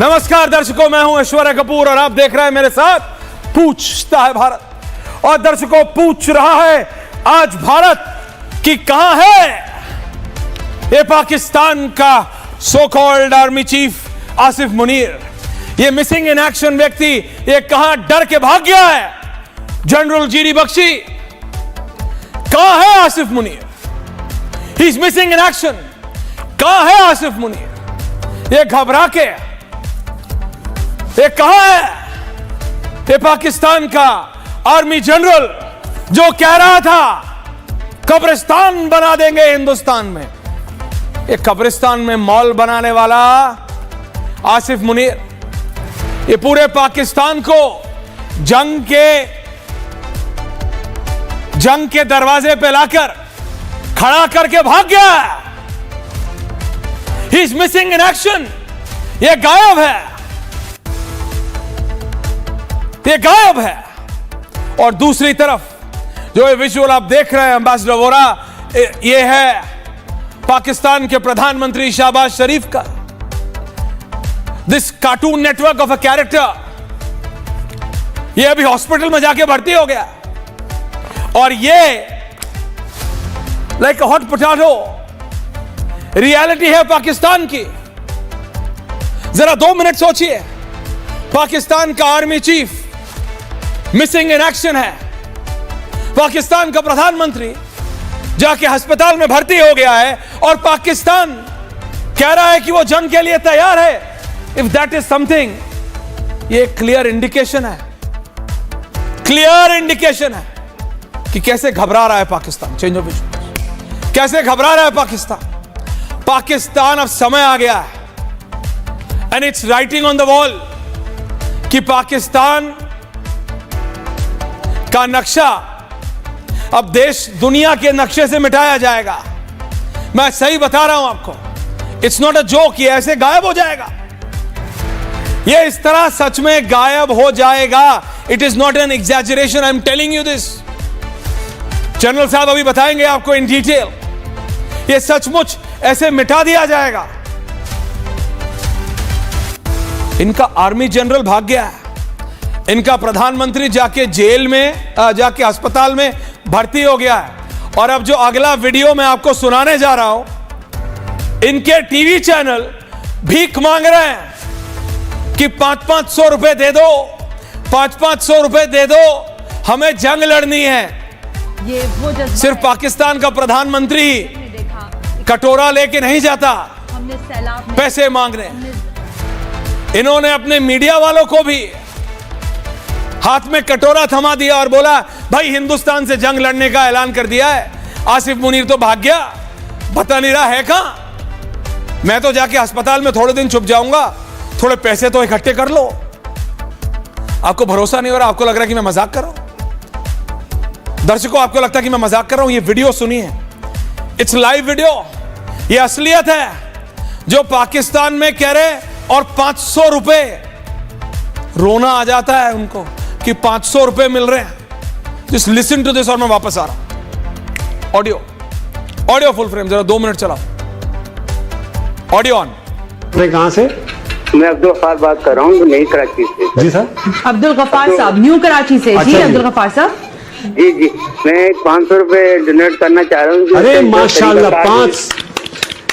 नमस्कार दर्शकों, मैं हूं ऐश्वर्या कपूर और आप देख रहे हैं मेरे साथ पूछता है भारत। और दर्शकों, पूछ रहा है आज भारत कि कहां है ये पाकिस्तान का so called army chief Asif Munir, ये मिसिंग इन एक्शन व्यक्ति, ये कहां डर के भाग गया है? जनरल जीडी बख्शी, कहां है Asif Munir? He is missing in action. कहां है आसिफ मुनीर? ये घबरा के, ये कहां है ये पाकिस्तान का आर्मी जनरल जो कह रहा था कब्रिस्तान बना देंगे हिंदुस्तान में? ये कब्रिस्तान में मॉल बनाने वाला आसिफ मुनीर, ये पूरे पाकिस्तान को जंग के दरवाजे पे लाकर खड़ा करके भाग गया। He is missing in action. ये गायब है, ये गायब है। और दूसरी तरफ जो ये विजुअल आप देख रहे हैं एम्बेसडर वोरा, ये है पाकिस्तान के प्रधानमंत्री शहबाज शरीफ का। This cartoon network of a character, ये अभी हॉस्पिटल में जाके भर्ती हो गया और ये like a hot potato reality है पाकिस्तान की। जरा 2 मिनट सोचिए, पाकिस्तान का army chief missing in action है, पाकिस्तान का प्रधानमंत्री जाके अस्पताल में भर्ती हो गया है और पाकिस्तान कह रहा है कि वो जंग के लिए तैयार है। इफ दैट इज समथिंग, ये क्लियर इंडिकेशन है, क्लियर इंडिकेशन है कि कैसे घबरा रहा है पाकिस्तान। चेंज ऑफ विजन, कैसे घबरा रहा है पाकिस्तान। पाकिस्तान अब समय आ गया है and it's writing on the wall कि पाकिस्तान का नक्शा अब देश दुनिया के नक्शे से मिटाया जाएगा। मैं सही बता रहा हूं आपको, इट्स नॉट अ जोक। ये ऐसे गायब हो जाएगा, ये इस तरह सच में गायब हो जाएगा। It is not an exaggeration, I am telling you this. General साहब अभी बताएंगे आपको इन डिटेल। ये सचमुच ऐसे मिटा दिया जाएगा। इनका आर्मी जनरल भाग गया है, इनका प्रधानमंत्री जाके जेल में जाके अस्पताल में भर्ती हो गया है। और अब जो अगला वीडियो मैं आपको सुनाने जा रहा हूं, इनके टीवी चैनल भीख मांग रहे हैं कि 500-500 रुपए दे दो, 500-500 रुपए दे दो, हमें जंग लड़नी है। ये वो सिर्फ पाकिस्तान का प्रधानमंत्री कटोरा लेके नहीं जाता पैसे मांगने। इन्होंने अपने मीडिया वालों को भी हाथ में कटोरा थमा दिया और बोला भाई हिंदुस्तान से जंग लड़ने का ऐलान कर दिया है। आसिफ मुनीर तो भाग गया, बता नहीं रहा है कहां। मैं तो जाके अस्पताल में थोड़े दिन छुप जाऊंगा, थोड़े पैसे तो इकट्ठे कर लो। आपको भरोसा नहीं हो रहा, आपको लग रहा है कि मैं मजाक कर रहा हूं। दर्शकों, आपको लगता है कि मैं मजाक कर रहा हूं। ये वीडियो सुनिए, इट्स लाइव वीडियो, ये असलियत है जो पाकिस्तान में कह रहे। और 500 रुपए, रोना आ जाता है उनको कि 500 रुपए मिल रहे हैं। Just listen to this. और मैं वापस आ रहा हूं। ऑडियो फुल फ्रेम, जरा 2 मिनट चलाओ। Audio on. कहां से? मैं अब्दुल गफ्फार बात कर रहा हूँ, नई कराची से। जी सर। अब्दुल गफ्फार साहब, न्यू कराची से। जी अब्दुल गफ्फार साहब। जी मैं 500 रुपए डोनेट करना चाह रहा हूँ। अरे माशाल्लाह, 5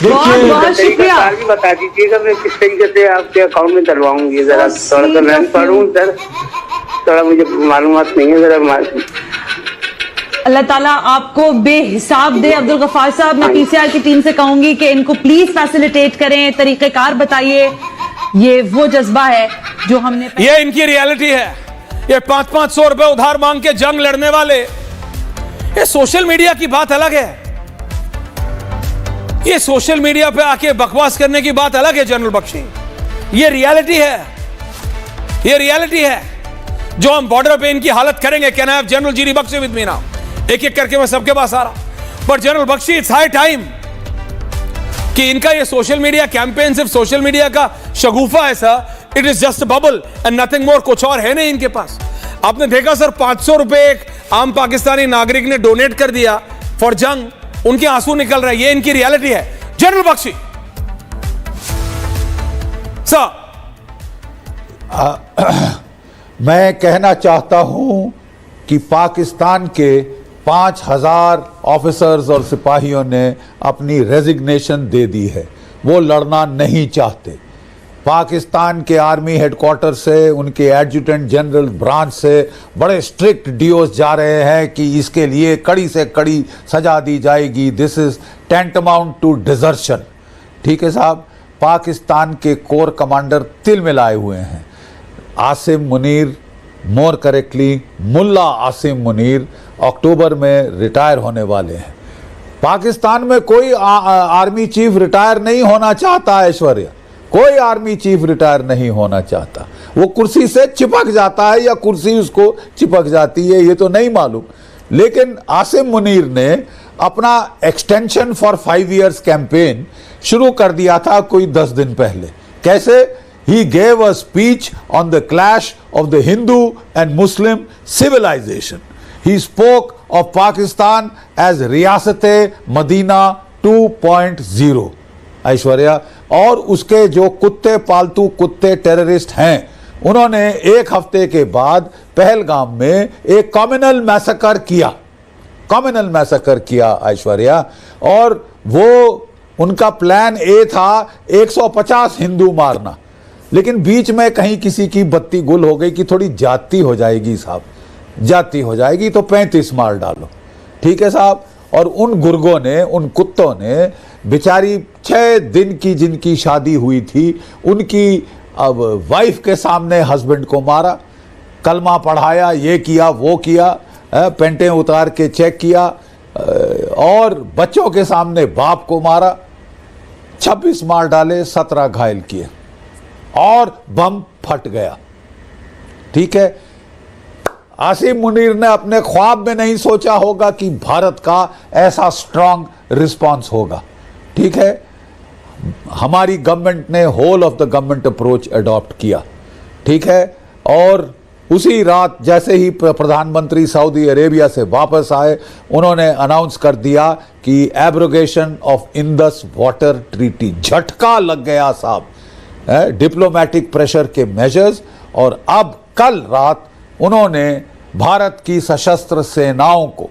बहुत शुक्रिया। भी बता दीजिएगा मैं किस तरीके से आपके अकाउंट में डलवाऊँ। ये जरा थोड़ा सा मैं पढ़ूँ सर, थोड़ा मुझे मालूमात नहीं है जरा। अल्लाह ताला आपको बेहिसाब दे। अब्दुल गफ्फार साहब, मैं पीसीआर की टीम से कहूंगी कि इनको प्लीज फैसिलिटेट करें, तरीकेकार बताइए। ये वो जज्बा है जो हमने, ये इनकी रियलिटी है। ये 500-500 रुपए उधार मांग के जंग लड़ने वाले, ये सोशल मीडिया की बात अलग है। ये सोशल मीडिया पे आके बकवास करने की बात अलग है जनरल बख्शी। ये रियलिटी है, ये रियलिटी है जो हम बॉर्डर पे इनकी हालत करेंगे। Can I have general GD Bakshi with me now? एक एक करके मैं सबके पास आ रहा हूं। पर general Bakshi, it's high time कि इनका ये सोशल मीडिया कैंपेन सिर्फ सोशल मीडिया का शगुफा है sir. It is just bubble and nothing more. कुछ और है नहीं इनके पास। आपने देखा सर, 500 रुपए एक आम पाकिस्तानी नागरिक ने डोनेट कर दिया फॉर जंग, उनके आंसू निकल रहे हैं। ये इनकी रियलिटी है। जनरल बख्शी सर, मैं कहना चाहता हूं कि पाकिस्तान के 5,000 ऑफिसर्स और सिपाहियों ने अपनी रेजिग्नेशन दे दी है। वो लड़ना नहीं चाहते। पाकिस्तान के आर्मी हेडक्वार्टर से, उनके एडजुटेंट जनरल ब्रांच से बड़े स्ट्रिक्ट डीओस जा रहे हैं कि इसके लिए कड़ी से कड़ी सजा दी जाएगी। This is tantamount to desertion. ठीक है साहब, पाकिस्तान के कोर कमांडर तिल मिलाए हुए हैं। आसिम मुनीर, मोर करेक्टली मुल्ला आसिम मुनीर, अक्टूबर में रिटायर होने वाले हैं। पाकिस्तान में कोई आर्मी चीफ रिटायर नहीं होना चाहता। ऐश्वर्या, कोई आर्मी चीफ रिटायर नहीं होना चाहता। वो कुर्सी से चिपक जाता है या कुर्सी उसको चिपक जाती है, ये तो नहीं मालूम। लेकिन आसिम मुनीर ने अपना एक्सटेंशन फॉर 5 इयर्स कैंपेन शुरू कर दिया था कोई 10 दिन पहले। कैसे? He gave a speech on the clash of the Hindu and Muslim civilization. He spoke of Pakistan as Riyasat-e Madina 2.0. Aishwarya, और उसके जो कुत्ते, पालतू कुत्ते टेररिस्ट हैं, उन्होंने एक हफ्ते के बाद पहलगाम में एक कम्युनल मैसेकर किया ऐश्वर्या। और वो उनका प्लान ए था 150 हिंदू मारना, लेकिन बीच में कहीं किसी की बत्ती गुल हो गई कि थोड़ी जाति हो जाएगी साहब, जाति हो जाएगी तो 35 मार डालो। ठीक है साहब। और उन गुर्गों ने, उन कुत्तों ने बेचारी 6 दिन की जिनकी शादी हुई थी, उनकी अब वाइफ के सामने हस्बैंड को मारा, कलमा पढ़ाया, ये किया वो किया, पेंटें उतार के चेक किया, और बच्चों के सामने बाप को मारा। 26 मार डाले, 17 घायल किए और बम फट गया। ठीक है। आसिम मुनीर ने अपने ख्वाब में नहीं सोचा होगा कि भारत का ऐसा स्ट्रांग रिस्पांस होगा। ठीक है। हमारी गवर्नमेंट ने whole of the government approach adopt किया। ठीक है। और उसी रात जैसे ही प्रधानमंत्री सऊदी अरेबिया से वापस आए, उन्होंने अनाउंस कर दिया कि abrogation of Indus water treaty. झटका लग गया साहब, डिप्लोमेटिक प्रेशर के मेजर्स। और अब कल रात उन्होंने भारत की सशस्त्र सेनाओं को,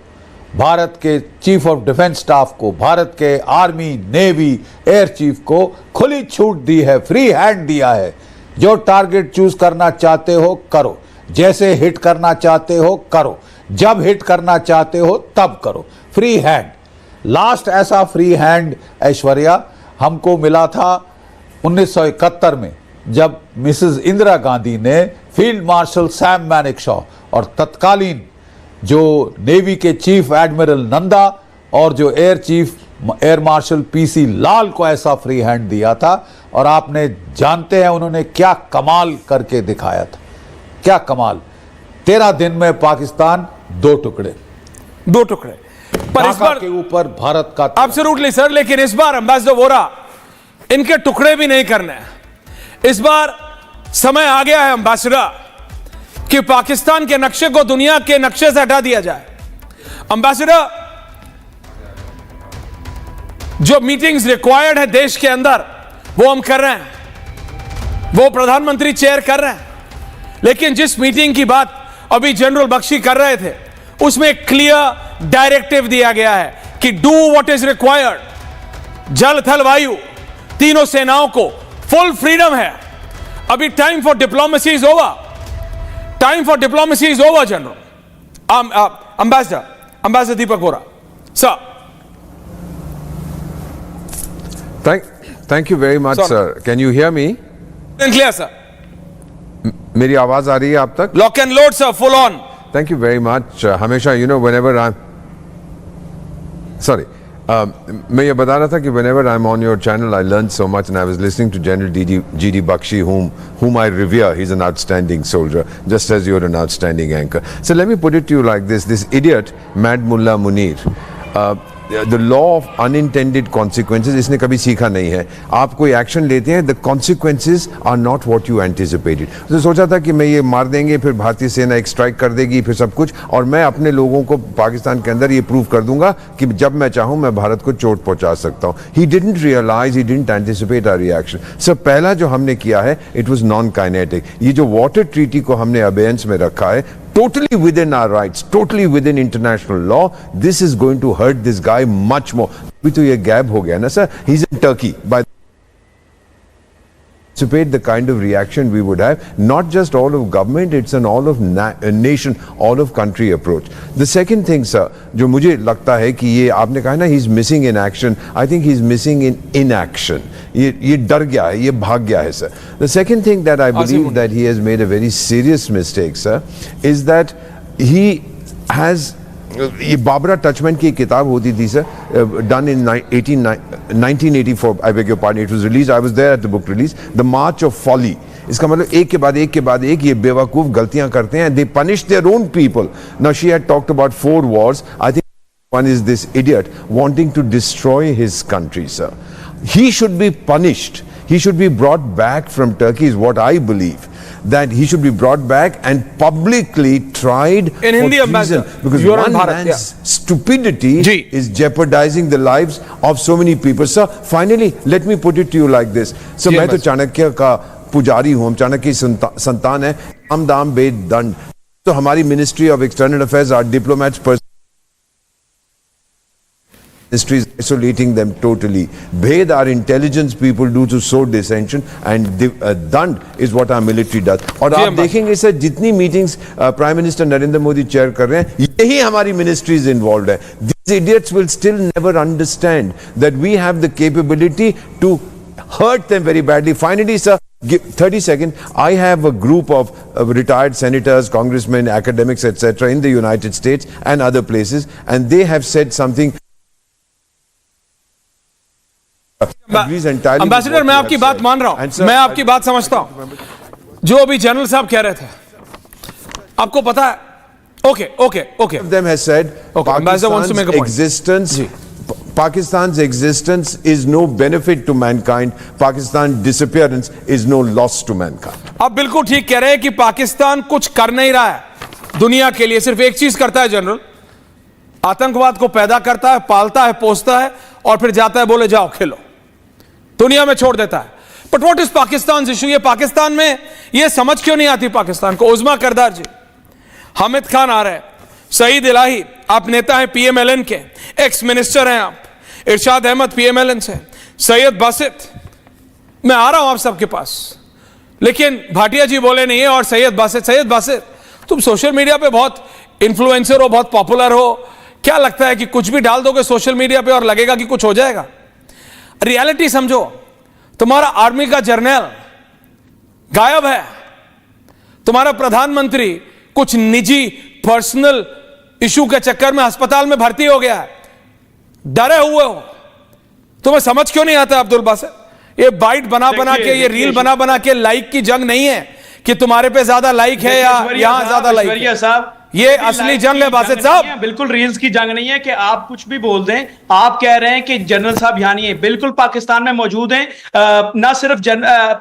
भारत के चीफ ऑफ डिफेंस स्टाफ को, भारत के आर्मी, नेवी, एयर चीफ को खुली छूट दी है, फ्री हैंड दिया है। जो टारगेट चूज करना चाहते हो करो, जैसे हिट करना चाहते हो करो, जब हिट करना चाहते हो तब करो, फ्री हैंड। लास्ट ऐसा फ्री हैंड ऐश्वर्या हमको मिला था 1971 में, जब मिसेस इंदिरा गांधी ने फील्ड मार्शल सैम मैनेकशॉ और तत्कालीन जो नेवी के चीफ एडमिरल नंदा और जो air chief air marshal PC Lal को ऐसा फ्री हैंड दिया था। और आपने जानते हैं उन्होंने क्या कमाल करके दिखाया था, क्या कमाल। 13 दिन में पाकिस्तान 2 टुकड़े पर इस बार के ऊपर भारत का। एब्सोल्युटली सर, लेकिन इस बार एम्बेसडर वोरा, इनके टुकड़े भी नहीं करने। इस बार समय आ गया है एम्बेसडर कि पाकिस्तान के नक्शे को दुनिया के नक्शे से हटा दिया जाए। एम्बेसडर, जो मीटिंग्स रिक्वायर्ड है देश के अंदर वो हम कर रहे हैं, वो प्रधानमंत्री चेयर कर रहे हैं। लेकिन जिस मीटिंग की बात अभी जनरल बख्शी कर रहे थे, उसमें क्लियर डायरेक्टिव दिया गया है कि डू व्हाट इज रिक्वायर्ड। जल थल वायु तीनों सेनाओं को फुल फ्रीडम है। अभी time for diplomacy is over, time for diplomacy is over general. Ambassador Deepak Vora sir. Thank you very much, sir. Can you hear me? Clear, sir. मेरी आवाज आ रही है आप तक? Lock and load, sir. Full on. Thank you very much. हमेशा whenever I'm sorry, मैं ये बता रहा था कि whenever I'm on your channel, I learned so much, and I was listening to General G.D. Bakshi, whom I revere. He's an outstanding soldier, just as you're an outstanding anchor. So let me put it to you like this: this idiot, Mad Mullah Munir. the law of unintended consequences इसने कभी सीखा नहीं है. आप कोई action लेते हैं, the consequences are not what you anticipated. तो सोचा था कि मैं ये मार देंगे, फिर भारतीय सेना एक स्ट्राइक कर देगी, फिर सब कुछ, और मैं अपने लोगों को पाकिस्तान के अंदर ये प्रूव कर दूंगा कि जब मैं चाहूं मैं भारत को चोट पहुंचा सकता हूं. He didn't realize, he didn't anticipate our reaction. So पहला जो हमने किया है, it was non-kinetic. ये जो वाटर ट्रीटी को हमने अबेयंस में रखा है, totally within our rights, totally within international law, this is going to hurt this guy much more. अभी तो ये गैप हो गया ना sir, he's in Turkey. By anticipate the kind of reaction we would have, not just all of government, it's an all of nation, all of country approach. The second thing, sir, जो मुझे लगता है कि ये आपने कहा ना, he's missing in action. I think he's missing in inaction. ये डर गया है, ये भाग गया है, sir. The second thing that I believe that he has made a very serious mistake, sir, is that he has ये बाबरा टचमेंट की किताब होती थी sir, done in 1984, I beg your pardon, it was release, I was there at the book release, the March of Folly. इसका मतलब एक के बाद एक के बाद एक ये बेवकूफ गलतियां करते हैं, they punish their own people. Now she had talked about 4 wars. I think one is this idiot wanting to destroy his country, sir. He should be punished. He should be brought back from Turkey, is what I believe. That he should be brought back and publicly tried in Hindi, treason, because one man's stupidity is jeopardizing the lives of so many people. Sir, finally, let me put it to you like this. So, मैं तो चाणक्य का पुजारी हूँ, हम चाणक्य की संतान है, हम दाम बेद दंड. तो हमारी ministry of external affairs, our diplomats, ministry is isolating them totally. Bhed our intelligence people do to sow dissension, and dand is what our military does. और आप देखेंगे सर, जितनी meetings prime minister Narendra Modi chair कर रहे हैं, यही हमारी ministries involve है. These idiots will still never understand that we have the capability to hurt them very badly. Finally, sir, 30 seconds. I have a group of retired senators, congressmen, academics, etc. in the United States and other places, and they have said something. Ambassador, मैं आपकी बात मान रहा हूं, मैं आपकी बात समझता हूं. जो अभी जनरल साहब कह रहे थे, आपको पता है, okay. Them has said Pakistan's existence is no benefit to mankind. Pakistan's disappearance is no loss to mankind. आप बिल्कुल ठीक कह रहे हैं कि पाकिस्तान कुछ कर नहीं रहा है दुनिया के लिए, सिर्फ एक चीज करता है जनरल, आतंकवाद को पैदा करता है, पालता है, पोसता है, और फिर जाता है, बोले जाओ खेलो, दुनिया में छोड़ देता है. But what is Pakistan issue? ये पाकिस्तान में ये समझ क्यों नहीं आती पाकिस्तान को? उज़मा करदार जी, हामिद खान आ रहे हैं, सईद इलाही, आप नेता हैं पीएमएलएन के, एक्स मिनिस्टर हैं आप, इरशाद अहमद पीएमएलएन से, सैयद बासित, मैं आ रहा हूं आप सबके पास, लेकिन भाटिया जी बोले नहीं है. और सैयद बासित, तुम सोशल मीडिया पे बहुत इन्फ्लुएंसर हो, बहुत पॉपुलर हो, क्या लगता है कि कुछ भी डाल दोगे सोशल मीडिया पे और लगेगा कि कुछ हो जाएगा? रियलिटी समझो. तुम्हारा आर्मी का जर्नल गायब है, तुम्हारा प्रधानमंत्री कुछ निजी पर्सनल इशू के चक्कर में अस्पताल में भर्ती हो गया है, डरे हुए हो. तुम्हें समझ क्यों नहीं आता अब्दुल बासित? ये बाइट बना के, ये रील बना के लाइक की जंग नहीं है कि तुम्हारे पे ज्यादा लाइक है या यहां ज्यादा लाइक है. साहब, ये असली जंग है बासित साहब. बिल्कुल रील्स की जंग नहीं है कि आप कुछ भी बोल दें. आप कह रहे हैं कि जनरल साहब यहाँ नहीं है, बिल्कुल पाकिस्तान में मौजूद हैं. ना सिर्फ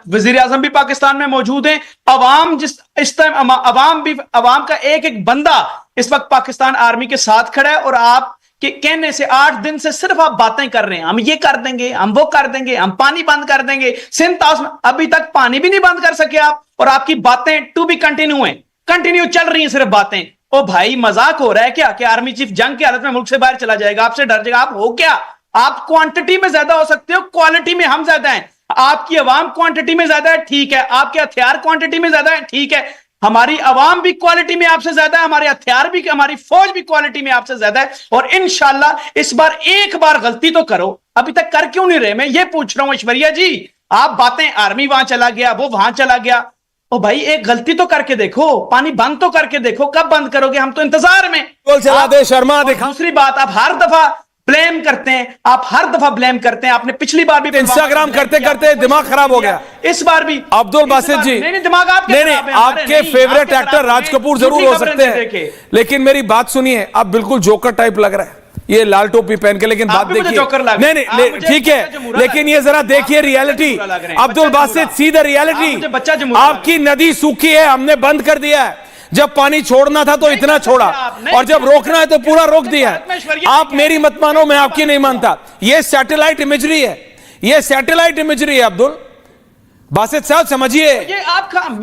वजीर आजम भी पाकिस्तान में मौजूद हैं. अवाम इस टाइम अवाम का एक बंदा इस वक्त पाकिस्तान आर्मी के साथ खड़ा है, और आप के कहने से 8 दिन से सिर्फ आप बातें कर रहे हैं, हम ये कर देंगे, हम वो कर देंगे, हम पानी बंद कर देंगे. सिंध में अभी तक पानी भी नहीं बंद कर सके आप, और आपकी बातें टू बी कंटिन्यू चल रही हैं, सिर्फ बातें. ओ भाई, मजाक हो रहा है क्या कि आर्मी चीफ जंग की हालत में मुल्क से बाहर चला जाएगा, आपसे डर जाएगा? आप हो क्या? आप क्वांटिटी में ज्यादा हो सकते हो, क्वालिटी में हम ज्यादा हैं. आपकी अवाम क्वांटिटी में ज्यादा है, ठीक है. आपके हथियार क्वांटिटी में ज्यादा है, ठीक है. हमारी अवाम भी क्वालिटी में आपसे ज्यादा है, हमारे हथियार भी, हमारी फौज भी क्वालिटी में आपसे ज्यादा है. और इंशाल्लाह इस बार एक बार गलती तो करो. अभी तक कर क्यों नहीं रहे? मैं ये पूछ रहा हूं ऐश्वर्या जी. आप बातें, आर्मी वहां चला गया, वो वहां चला गया. ओ भाई, एक गलती तो करके देखो, पानी बंद तो करके देखो. कब बंद करोगे? हम तो इंतजार में. चला दे शर्मा दिखा. दूसरी बात, आप हर दफा ब्लेम करते हैं, आपने पिछली बार भी इंस्टाग्राम करते करते दिमाग खराब हो गया, इस बार भी. अब्दुल बासित जी, नहीं दिमाग आपके, नहीं, आपके फेवरेट एक्टर राज कपूर जरूर हो सकते हैं, लेकिन मेरी बात सुनिए, आप बिल्कुल जोकर टाइप लग रहा है. ये लाल टोपी पहन के, लेकिन बात भी मुझे देखिए, जोकर लग नहीं रहे हैं। नहीं आप मुझे ठीक बच्चा है, जमुरा लेकिन लग ये जरा रहे हैं। देखिए आप मुझे रियलिटी। बच्चा जमुरा लग रहे हैं। अब्दुल बच्चा बासित जमुरा। सी द आप रियलिटी। मुझे बच्चा जमुरा लग आपकी नदी सूखी है, हमने बंद कर दिया है। जब पानी छोड़ना था तो इतना छोड़ा, और जब रोकना है तो पूरा रोक दिया है। आप मेरी मत मानो, मैं आपकी नहीं मानता। ये सैटेलाइट इमेजरी है, ये सैटेलाइट इमेजरी है अब्दुल बासित साहब, समझिए। ये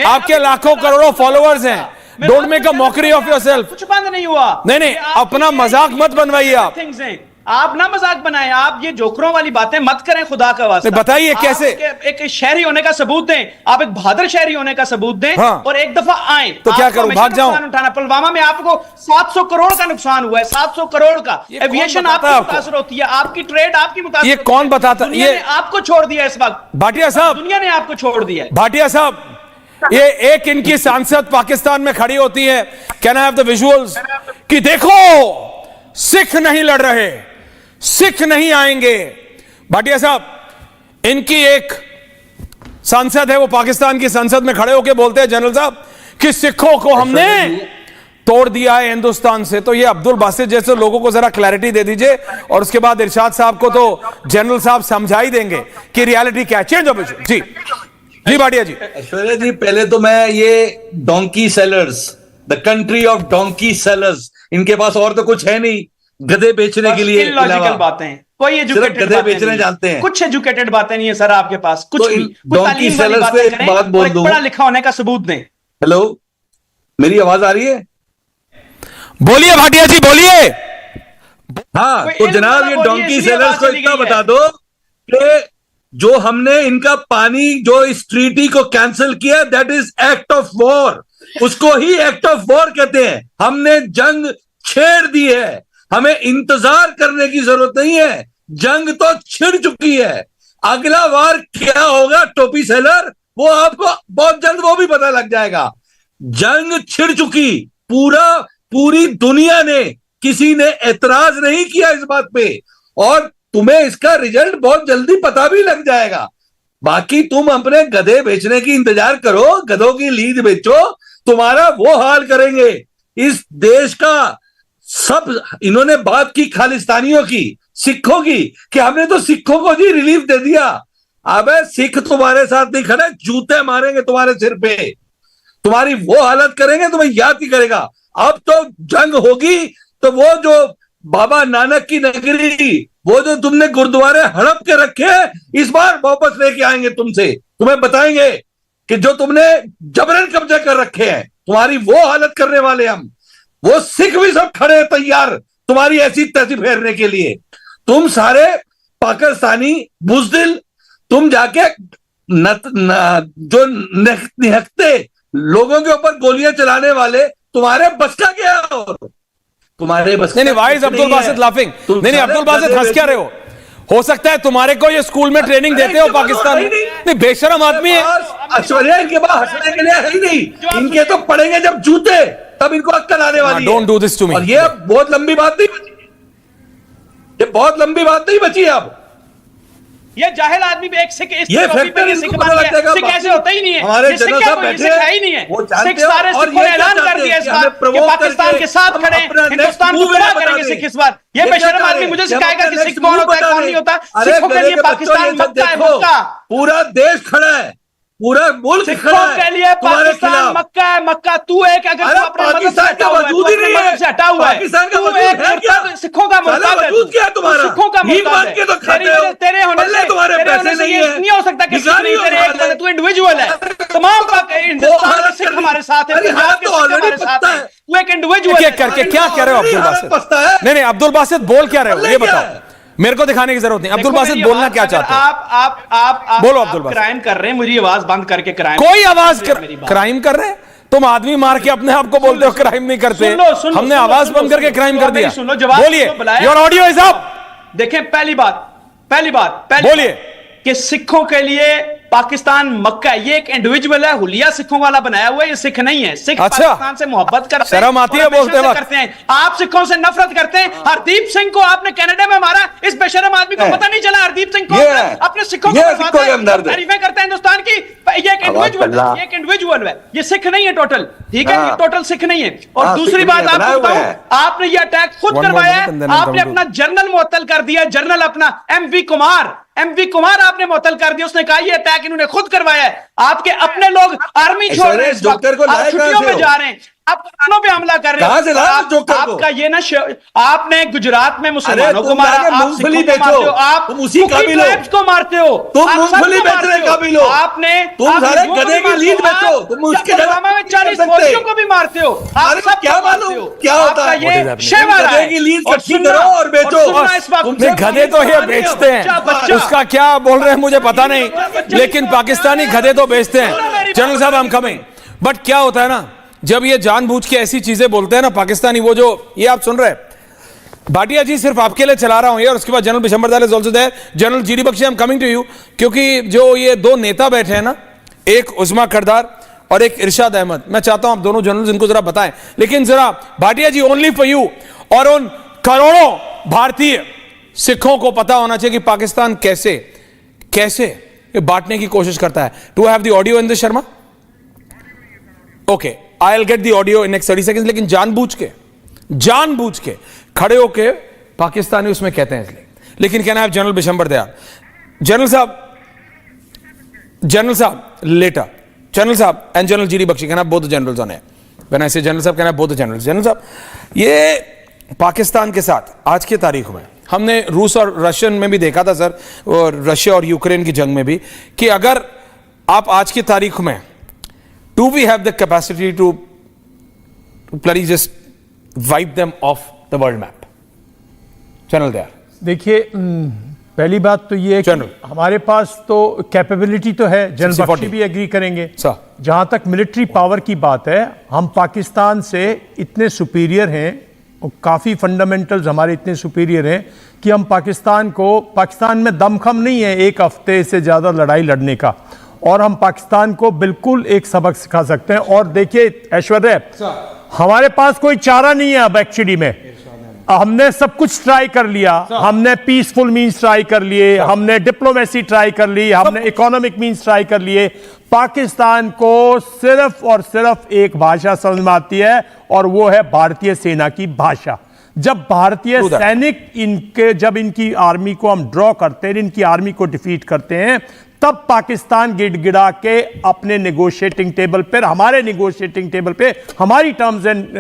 आपके लाखों करोड़ों फॉलोअर्स हैं। Don't make a mockery of yourself. कुछ बंद नहीं हुआ। नहीं नहीं, ये आपकी अपना मजाक मत बनवाइए आप। थिंग्स हैं। आप ना मजाक बनाएं, आप ये जोकरों वाली बातें मत करें, खुदा का वास्ता। नहीं, बताइए आप कैसे? एक शहरी होने का सबूत दें, आप एक बहादुर शहरी होने का सबूत दें, हाँ। और एक दफा आए तो क्या आपको करूं, हमेशा भाग जाऊं? नुकसान उठाना। पुलवामा में आपको 700 करोड़ का नुकसान हुआ है, 700 करोड़ का। ये कौन एविएशन बताता है आपकी आपको? मुतासर होती है, आपकी ट्रेड आपकी मुतासर ये होती कौन है। बताता? दुनिया ये ने आपको छोड़ दिया इस वक्त, भाटिया साहब, दुनिया ने आपको छोड़ दिया है। भाटिया साहब, ये एक इनकी सांसद पाकिस्तान में खड़ी होती है, can I have the visuals, कि देखो सिख नहीं लड़ रहे, सिख नहीं आएंगे। भाटिया साहब, इनकी एक सांसद है, वो पाकिस्तान की संसद में खड़े होकर बोलते हैं जनरल साहब कि सिखों को हमने तोड़ दिया है हिंदुस्तान से। तो ये अब्दुल बासित जैसे लोगों को जरा क्लैरिटी दे दीजिए, और उसके बाद इरशाद साहब को तो जनरल साहब समझा ही देंगे कि रियलिटी क्या। Change of issue. जी जी भाटिया जी। ऐश्वर्या जी, पहले तो मैं ये donkey sellers, the country of donkey sellers, इनके पास और तो कुछ है नहीं गधे बेचने के लिए। इलॉजिकल बातें, कोई एजुकेटेड गधे बेचने जानते हैं। कुछ एजुकेटेड बातें नहीं है सर आपके पास, कुछ तो भी। इन कुछ डोंकी तालीम वाली सेलर्स बातें पे करें, बात बोल और एक दूं। पढ़ा लिखा होने का सबूत दें। हेलो, मेरी आवाज आ रही है? बोलिए भाटिया जी, बोलिए। हाँ, कोई तो इल्म जनाब वाला ये बोलिए, डोंकी इसलिए सेलर्स आवाज को चली इतना गई है। बता दो कि जो हमने इनका पानी, जो इस ट्रीटी को कैंसिल किया, that is act of war. उसको ही एक्ट ऑफ वॉर कहते हैं। हमने जंग छेड़ दी है, हमें इंतजार करने की जरूरत नहीं है, जंग तो छिड़ चुकी है। अगला वार क्या होगा टोपी सेलर, वो आपको बहुत जल्द वो भी पता लग जाएगा। जंग छिड़ चुकी, पूरी दुनिया ने, किसी ने एतराज नहीं किया इस बात पे, और तुम्हें इसका रिजल्ट बहुत जल्दी पता भी लग जाएगा। बाकी तुम अपने गधे बेचने की इंतजार करो, गधों की लीद बेचो, तुम्हारा वो हाल करेंगे। इस देश का सब, इन्होंने बात की खालिस्तानियों की, सिखों की, कि हमने तो सिखों को जी रिलीफ दे दिया। अबे सिख तुम्हारे साथ नहीं खड़े, जूते मारेंगे तुम्हारे सिर पे, तुम्हारी वो हालत करेंगे, तुम्हें याद ही करेगा। अब तो जंग होगी तो वो जो बाबा नानक की नगरी, वो जो तुमने गुरुद्वारे हड़प के रखे, इस बार वापस लेके आएंगे तुमसे, तुम्हें बताएंगे कि जो तुमने जबरन कब्जा कर रखे हैं, तुम्हारी वो हालत करने वाले हम। वो सिख भी सब खड़े तैयार तुम्हारी ऐसी तैसी फेरने के लिए। तुम सारे पाकिस्तानी बुजदिल, तुम जाके जो निहकते लोगों के ऊपर गोलियां चलाने वाले, तुम्हारे बस का क्या? और तुम्हारे बस नहीं, why is Abdul Basit laughing? नहीं, अब्दुल बासित हंस क्या रहे हो सकता है तुम्हारे को ये स्कूल में ट्रेनिंग देते हो पाकिस्तान में। नहीं, बेशरम आदमी है। ऐश्वर्या, इनके पास हंसने के लिए है ही नहीं, इनके तो पड़ेंगे जब जूते, तब इनको अक्कल आने वाली है। Don't do this to me. और ये बहुत लंबी बात नहीं बची, ये बहुत लंबी बात नहीं बची अब। ये जाहिल आदमी भी एक सिख, इस ये टॉपिक पे फैक्टर ये सिख इनको बन पता गया। लग जाएगा। सिख ऐसे होता ही नहीं है। हमारे ये सिख जनरल क्या साहब कोई बैठे सिख है ही नहीं है। वो जानते सिख हैं, सारे और सिखों ने ये क्या ऐलान कर चाहते दिया हैं इस कि बार हमें कि provoke पाकिस्तान करके के साथ हम खड़े, अपना next हिंदुस्तान को move तबाह बता करेंगे दें। सिख इस बार। ये ये क्या बेशरम चाह आदमी रहे मुझे हैं? सिखाएगा कि हम सिख अपना कौन next होता है, move कौन नहीं होता। बता दें। सिखों के अरे लिए गधे के पाकिस्तान बच्चों, ये मक्का है, देखो, मक्का। पूरा देश खड़ा है, पूरा मुल्क सिखों खड़ा है के लिए तुम्हारे पाकिस्तान खिलाफ। मक्का है, मक्का। तू एक, अगर अरे तू अपने मदद से पाकिस्तान हटा का हुआ है, तू वजूद ही अपने नहीं है। मदद से हटा हुआ है, पाकिस्तान का तू वजूद एक है क्या? मुर्तद, सिखों का साला मुर्तद है वजूद तू। क्या है तुम्हारा? तू सिखों का भीख मुर्तद मांग है। के तो खाते हो। तेरे होने पल्ले से, तुम्हारे तेरे पैसे होने से नहीं ये है। नहीं हो सकता कि सिख भिखारी नहीं, हो तेरे साले। एक तू इंडिविजुअल है। तमाम हिंदुस्तान के सिख हमारे साथ है, अरे पंजाब हाथ के तो सिख already हमारे साथ पकता है। है। तू एक इंडिविजुअल एक करके क्या कह रहे हो अब्दुल बासित? नहीं, अब्दुल बासित बोल क्या रहे हो ये बताओ, मेरे को दिखाने की जरूरत नहीं। अब्दुल बासित बोलना क्या चाहते हो? आप बोलो अब्दुल बासित। क्राइम कर रहे हैं, मुझे आवाज बंद करके क्राइम। कोई आवाज क्राइम कर रहे हैं? तुम आदमी मार के अपने आप को बोलते हो क्राइम नहीं करते। हमने आवाज बंद करके क्राइम कर दिया। बोलिए, योर ऑडियो इज अप। देखें, पहली बात बोलिए कि सिखों के लिए पाकिस्तान मक्का है। ये एक इंडिविजुअल है, हुलिया सिखों वाला बनाया हुआ है, ये सिख नहीं है। सिख अच्छा। पाकिस्तान से मोहब्बत करते हैं, शर्म आती है और हमेशा बोलते से वक्त। करते हैं। आप सिखों से नफरत करते हैं। हरदीप सिंह को आपने कनाडा में मारा, इस बेशरम आदमी को पता नहीं चला हरदीप सिंह कौन था। आपने सिखों को वेरीफाई करता है हिंदुस्तान की। ये एक इंडिविजुअल है, ये सिख नहीं है टोटल, ठीक है, ये टोटल सिख नहीं है। और दूसरी बात आपको बताऊं, आपने ये अटैक खुद करवाया है, आपने अपना जनरल मुअत्तल कर दिया, जनरल अपना एमवी कुमार आपने मुअत्तल कर दिया। उसने कहा ये अटैक इन्होंने खुद करवाया है। आपके अपने लोग आर्मी छोड़ रहे हैं, छुट्टियों में जा रहे हैं, आप किसानों पे हमला कर रहे हैं। आपका ये ना, आपने गुजरात में मुसलमानों को मारा, आप सिखों को मारते हो, आप ट्राइब्स को मारते हो, तुम मूंगफली बेचने का भी लो, आपने तुम सारे गधे की लीड बेचो, तुम उसके पुलवामा में 40 फौजियों को भी मारते हो। आप सब क्या मालूम क्या होता है, ये शहवारा है की लीड इकट्ठी करो और बेचो। गधे तो ये बेचते हैं, उसका क्या बोल रहे हैं मुझे पता नहीं, लेकिन पाकिस्तानी गधे तो बेचते हैं। जनरल साहब हम कमें, बट क्या होता है ना, जब ये जानबूझ के ऐसी चीजें बोलते हैं ना पाकिस्तानी, वो जो ये आप सुन रहे हैं, भाटिया जी सिर्फ आपके लिए चला रहा हूं ये, और उसके बाद general Bishambar Dayal is also there, general GD Bakshi I am coming to you, क्योंकि जो ये दो नेता बैठे हैं ना, एक उस्मा करदार और एक इरशाद अहमद, मैं चाहता हूं आप दोनों जनरल इनको जरा बताएं। लेकिन जरा भाटिया जी, ओनली फॉर यू और उन करोड़ों भारतीय सिखों को पता होना चाहिए कि पाकिस्तान कैसे कैसे ये बांटने की कोशिश करता है। To have the audio in this Sharma? Okay, I will get the audio in next 30 seconds. लेकिन जानबूझ के खड़े होके पाकिस्तानी उसमें कहते हैं इसलिए। लेकिन कहना है जनरल बिशंबर दयाल, जनरल साहब लेटर, जनरल साहब एंड जनरल जीडी बख्शी, कहना बोथ जनरल्स ऑन है, व्हेन आई से जनरल साहब, कहना बोथ जनरल्स। जनरल साहब, ये पाकिस्तान के साथ आज की तारीख में हमने रूस और रशियन में भी देखा था सर, और रशिया और यूक्रेन की जंग में भी, कि अगर आप आज की तारीख में do we have the capacity to bloody just wipe them off the world map? General there. देखिए, पहली बात तो ये है कि हमारे पास तो कैपेबिलिटी तो है, जनरल बख्शी भी एग्री करेंगे। जहां तक मिलिट्री पावर की बात है, हम पाकिस्तान से इतने सुपीरियर हैं और काफ़ी फंडामेंटल्स हमारे इतने सुपीरियर हैं कि हम पाकिस्तान में दमखम नहीं है एक हफ्ते से ज़्यादा लड़ाई लड़ने का, और हम पाकिस्तान को बिल्कुल एक सबक सिखा सकते हैं। और देखिए ऐश्वर्या, हमारे पास कोई चारा नहीं है अब एक्चुअली में, हमने सब कुछ ट्राई कर लिया, हमने पीसफुल मीन्स ट्राई कर लिए, हमने डिप्लोमेसी ट्राई कर ली, हमने इकोनॉमिक मीन्स ट्राई कर लिए। पाकिस्तान को सिर्फ और सिर्फ एक भाषा समझ में आती है, और वो है भारतीय सेना की भाषा। जब भारतीय सैनिक जब इनकी आर्मी को हम ड्रॉ करते हैं, इनकी आर्मी को डिफीट करते हैं, तब पाकिस्तान गिड़गिड़ा के अपने नेगोशिएटिंग टेबल पर, हमारे नेगोशिएटिंग टेबल पे, हमारी टर्म्स एंड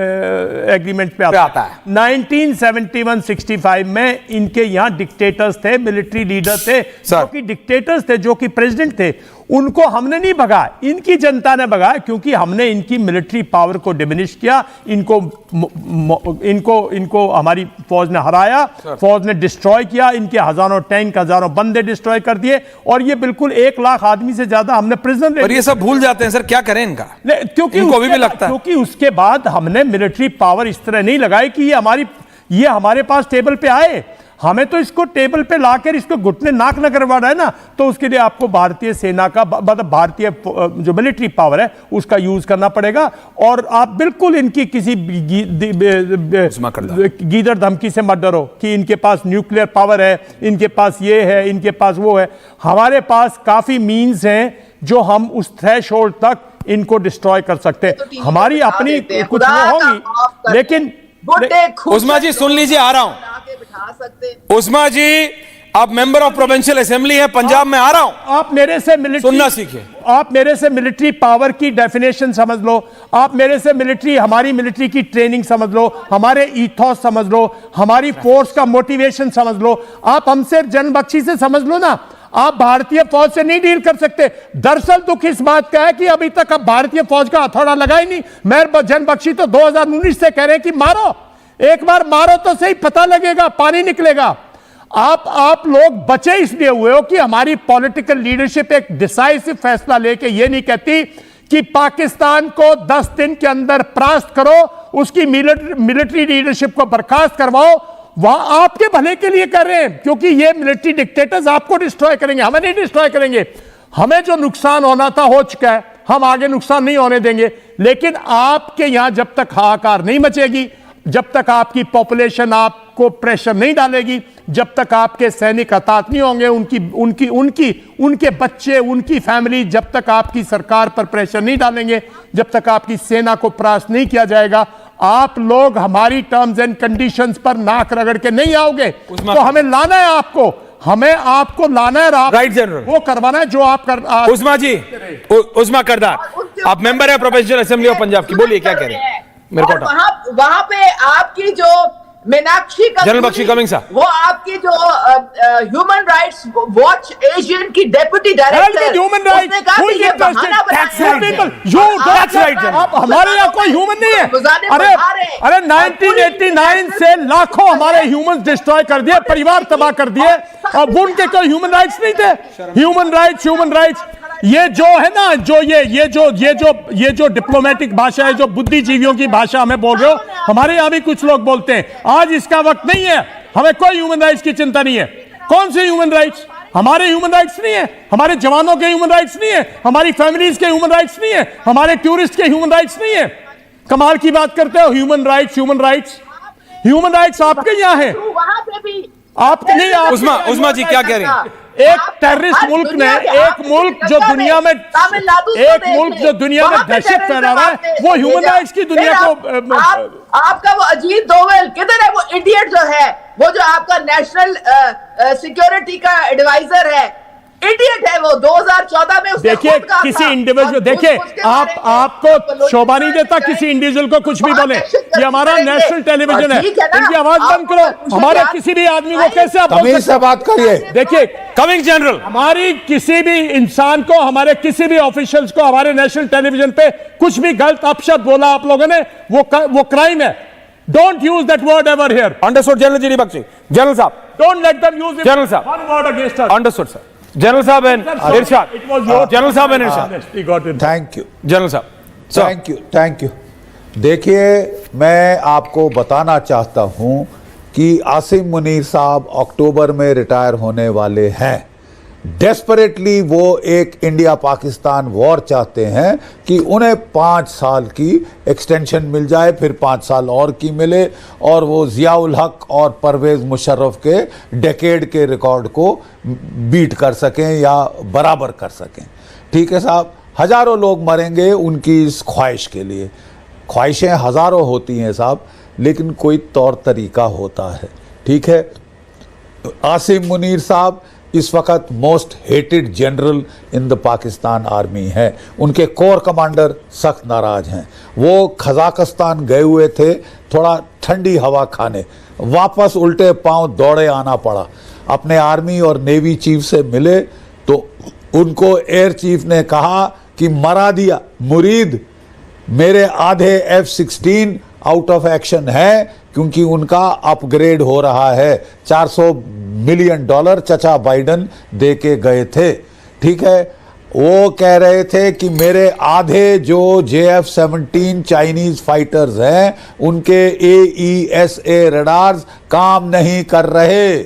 एग्रीमेंट पे आता है। 1971-65 में इनके यहां डिक्टेटर्स थे, मिलिट्री लीडर थे, जो कि डिक्टेटर्स थे, जो कि प्रेसिडेंट थे, उनको हमने नहीं भगाया, इनकी जनता ने भगाया, क्योंकि हमने इनकी मिलिट्री पावर को डिमिनिश किया, इनको हमारी फौज ने हराया, फौज ने डिस्ट्रॉय किया, इनके हजारों टैंक, हजारों बंदे डिस्ट्रॉय कर दिए, और ये बिल्कुल 1 लाख आदमी से ज्यादा हमने प्रिजन। और ये सब भूल जाते हैं सर, क्या करें इनका, क्योंकि इनको अभी भी लगता है, क्योंकि उसके बाद हमने मिलिट्री पावर इस तरह नहीं लगाई कि ये हमारे पास टेबल पे आए। हमें तो इसको टेबल पे लाकर इसको घुटने नाक न करवाना है ना, तो उसके लिए आपको भारतीय सेना का, मतलब भारतीय जो मिलिट्री पावर है उसका यूज करना पड़ेगा। और आप बिल्कुल इनकी किसी गीदड़ धमकी से मत डरो कि इनके पास न्यूक्लियर पावर है, इनके पास ये है, इनके पास वो है। हमारे पास काफी मीन्स हैं जो हम उस थ्रेशोल्ड तक इनको डिस्ट्रॉय कर सकते हैं। हमारी अपनी कुछ वो होंगी, लेकिन उस्मा जी सुन लीजिए, आ रहा हूं। उस्मा जी, आप मेंबर ऑफ प्रोविंशियल असेंबली हैं पंजाब में, आ रहा हूं। आप मेरे से मिलिट्री सुनना सीखिए, आप मेरे से मिलिट्री पावर की डेफिनेशन समझ लो, आप मेरे से हमारी मिलिट्री की ट्रेनिंग समझ लो, हमारे ईथॉस समझ लो, हमारी फोर्स का मोटिवेशन समझ लो। आप हमसे जनरल बख्शी से समझ लो ना, आप भारतीय फौज से नहीं डील कर सकते। दरअसल दुख इस बात का है कि अभी तक अब भारतीय फौज का हथौड़ा लगा ही नहीं। मैं जनरल बख्शी तो 2019 से कह रहे हैं कि मारो, एक बार मारो तो सही, पता लगेगा, पानी निकलेगा। आप लोग बचे इसलिए हुए हो कि हमारी पॉलिटिकल लीडरशिप एक डिसाइसिव फैसला लेके ये नहीं कहती कि पाकिस्तान को 10 दिन के अंदर परास्त करो, उसकी मिलिट्री लीडरशिप को बर्खास्त करवाओ। वहां आपके भले के लिए कर रहे हैं, क्योंकि ये मिलिट्री डिक्टेटर्स आपको डिस्ट्रॉय करेंगे, हमें नहीं डिस्ट्रॉय करेंगे। हमें जो नुकसान होना था हो चुका है, हम आगे नुकसान नहीं होने देंगे। लेकिन आपके यहां जब तक हाहाकार नहीं मचेगी, जब तक आपकी पॉपुलेशन आपको प्रेशर नहीं डालेगी, जब तक आपके सैनिक हताहत नहीं होंगे, उनके बच्चे, उनकी फैमिली, जब तक आपकी सरकार पर प्रेशर नहीं डालेंगे, जब तक आपकी सेना को परास्त नहीं किया जाएगा, आप लोग हमारी टर्म्स एंड कंडीशंस पर नाक रगड़ के नहीं आओगे। तो हमें लाना है आपको, हमें आपको लाना है, राइट जनरल, वो करवाना है जो आप कर। उस्मा जी, उस्मा करदार, आप मेंबर है प्रोफेशनल असेंबली ऑफ पंजाब की, बोलिए क्या कह रहे हैं। मेरे को वहां पे आपकी जो मीनाक्षी जनरल बख्शी कमिंग साहब, वो आपकी जो ह्यूमन राइट्स वॉच एशियन की डेप्यूटी डायरेक्टर, ह्यूमन राइट्स, आप हमारे यहाँ कोई ह्यूमन नहीं है। अरे 1989 से लाखों हमारे ह्यूमन डिस्ट्रॉय कर दिए, परिवार तबाह कर दिए, अब उनके कोई ह्यूमन राइट्स नहीं थे। ह्यूमन राइट्स ये जो है ना, जो ये जो डिप्लोमेटिक भाषा है, जो बुद्धिजीवियों की भाषा हमें बोल रहे हो, हमारे यहां भी कुछ लोग बोलते हैं। आज इसका वक्त नहीं है, हमें कोई ह्यूमन राइट्स की चिंता नहीं है। कौन से ह्यूमन राइट्स? हमारे ह्यूमन राइट्स नहीं है, हमारे जवानों के ह्यूमन राइट्स नहीं है, हमारी फैमिलीज के ह्यूमन राइट्स नहीं है, हमारे टूरिस्ट के ह्यूमन राइट्स नहीं है। कमाल की बात करते हो, ह्यूमन राइट्स आपके यहाँ है, आपके नहीं। उस्मा जी क्या कह रहे हैं? एक टेररिस्ट मुल्क ने, एक मुल्क जो दुनिया में दहशत फैला रहा है, वो ह्यूमन राइट्स की दुनिया को आपका वो अजीत दोवल किधर है? वो इडियट जो है, वो जो आपका नेशनल सिक्योरिटी का एडवाइजर है, इडियट है वो। 2014 में उसने देखिए किसी इंडिविजुअल, देखिए आपको शोभा नहीं देता किसी इंडिविजुअल को कुछ भी बोले। ये हमारा नेशनल टेलीविजन है, इनकी आवाज बंद करो। हमारे किसी भी आदमी को कैसे आप से बात करिए? देखिए कमिंग जनरल, हमारी किसी भी इंसान को, हमारे किसी भी ऑफिशियल्स को हमारे नेशनल टेलीविजन पे कुछ भी गलत अपशब्द बोला आप लोगों ने, वो क्राइम है। Don't use that word ever here. Understood general ji Bakshi. General साहब, don't let them use it. General साहब, one word against us. Understood sir. General साहब एंड इरशाद, जनरल साहब and Irshad, thank you general साहब, थैंक यू। देखिए, मैं आपको बताना चाहता हूं कि आसिम मुनीर साहब अक्टूबर में रिटायर होने वाले हैं। डेस्परेटली वो एक इंडिया पाकिस्तान वॉर चाहते हैं कि उन्हें 5 साल की एक्सटेंशन मिल जाए, फिर 5 साल और की मिले, और वो जियाउल हक और परवेज़ मुशर्रफ के डेकेड के रिकॉर्ड को बीट कर सकें या बराबर कर सकें। ठीक है साहब, हज़ारों लोग मरेंगे उनकी इस ख्वाहिश के लिए। ख्वाहिशें हज़ारों होती हैं साहब, लेकिन कोई तौर तरीका होता है। ठीक है, आसिम मुनीर साहब इस वक्त most hated general in the Pakistan army है। उनके कोर कमांडर सख्त नाराज हैं। वो कजाकिस्तान गए हुए थे थोड़ा ठंडी हवा खाने, वापस उल्टे पांव दौड़े आना पड़ा। अपने आर्मी और नेवी चीफ से मिले तो उनको एयर चीफ ने कहा कि मरा दिया मुरीद, मेरे आधे F-16 आउट ऑफ एक्शन है क्योंकि उनका अपग्रेड हो रहा है। $400 मिलियन चचा बाइडन दे के गए थे। ठीक है, वो कह रहे थे कि मेरे आधे जो JF-17 चाइनीज फाइटर्स हैं उनके AESA रडार्स काम नहीं कर रहे।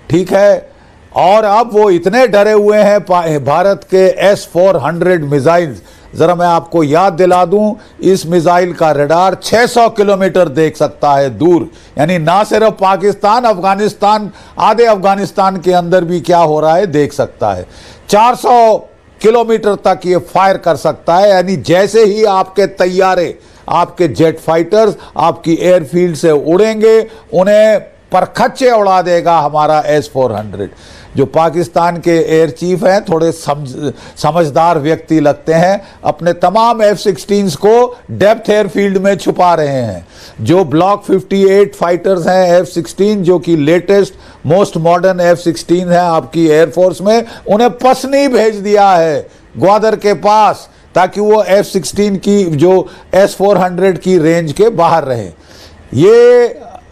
ठीक है, और अब वो इतने डरे हुए हैं भारत के S-400 मिसाइल्स। जरा मैं आपको याद दिला दूं, इस मिसाइल का रडार 600 किलोमीटर देख सकता है दूर, यानी ना सिर्फ पाकिस्तान, अफगानिस्तान, आधे अफगानिस्तान के अंदर भी क्या हो रहा है देख सकता है। 400 किलोमीटर तक ये फायर कर सकता है, यानी जैसे ही आपके तैयारे, आपके जेट फाइटर्स आपकी एयरफील्ड से उड़ेंगे, उन्हें परखच्चे उड़ा देगा हमारा S-400। जो पाकिस्तान के एयर चीफ हैं थोड़े समझदार व्यक्ति लगते हैं, अपने तमाम F-16s को डेप्थ एयरफील्ड में छुपा रहे हैं। जो ब्लॉक 58 फाइटर्स हैं F-16, जो कि लेटेस्ट मोस्ट मॉडर्न F-16 हैं आपकी एयरफोर्स में, उन्हें पसनी भेज दिया है ग्वादर के पास, ताकि वो F-16 की जो S-400 की रेंज के बाहर रहे।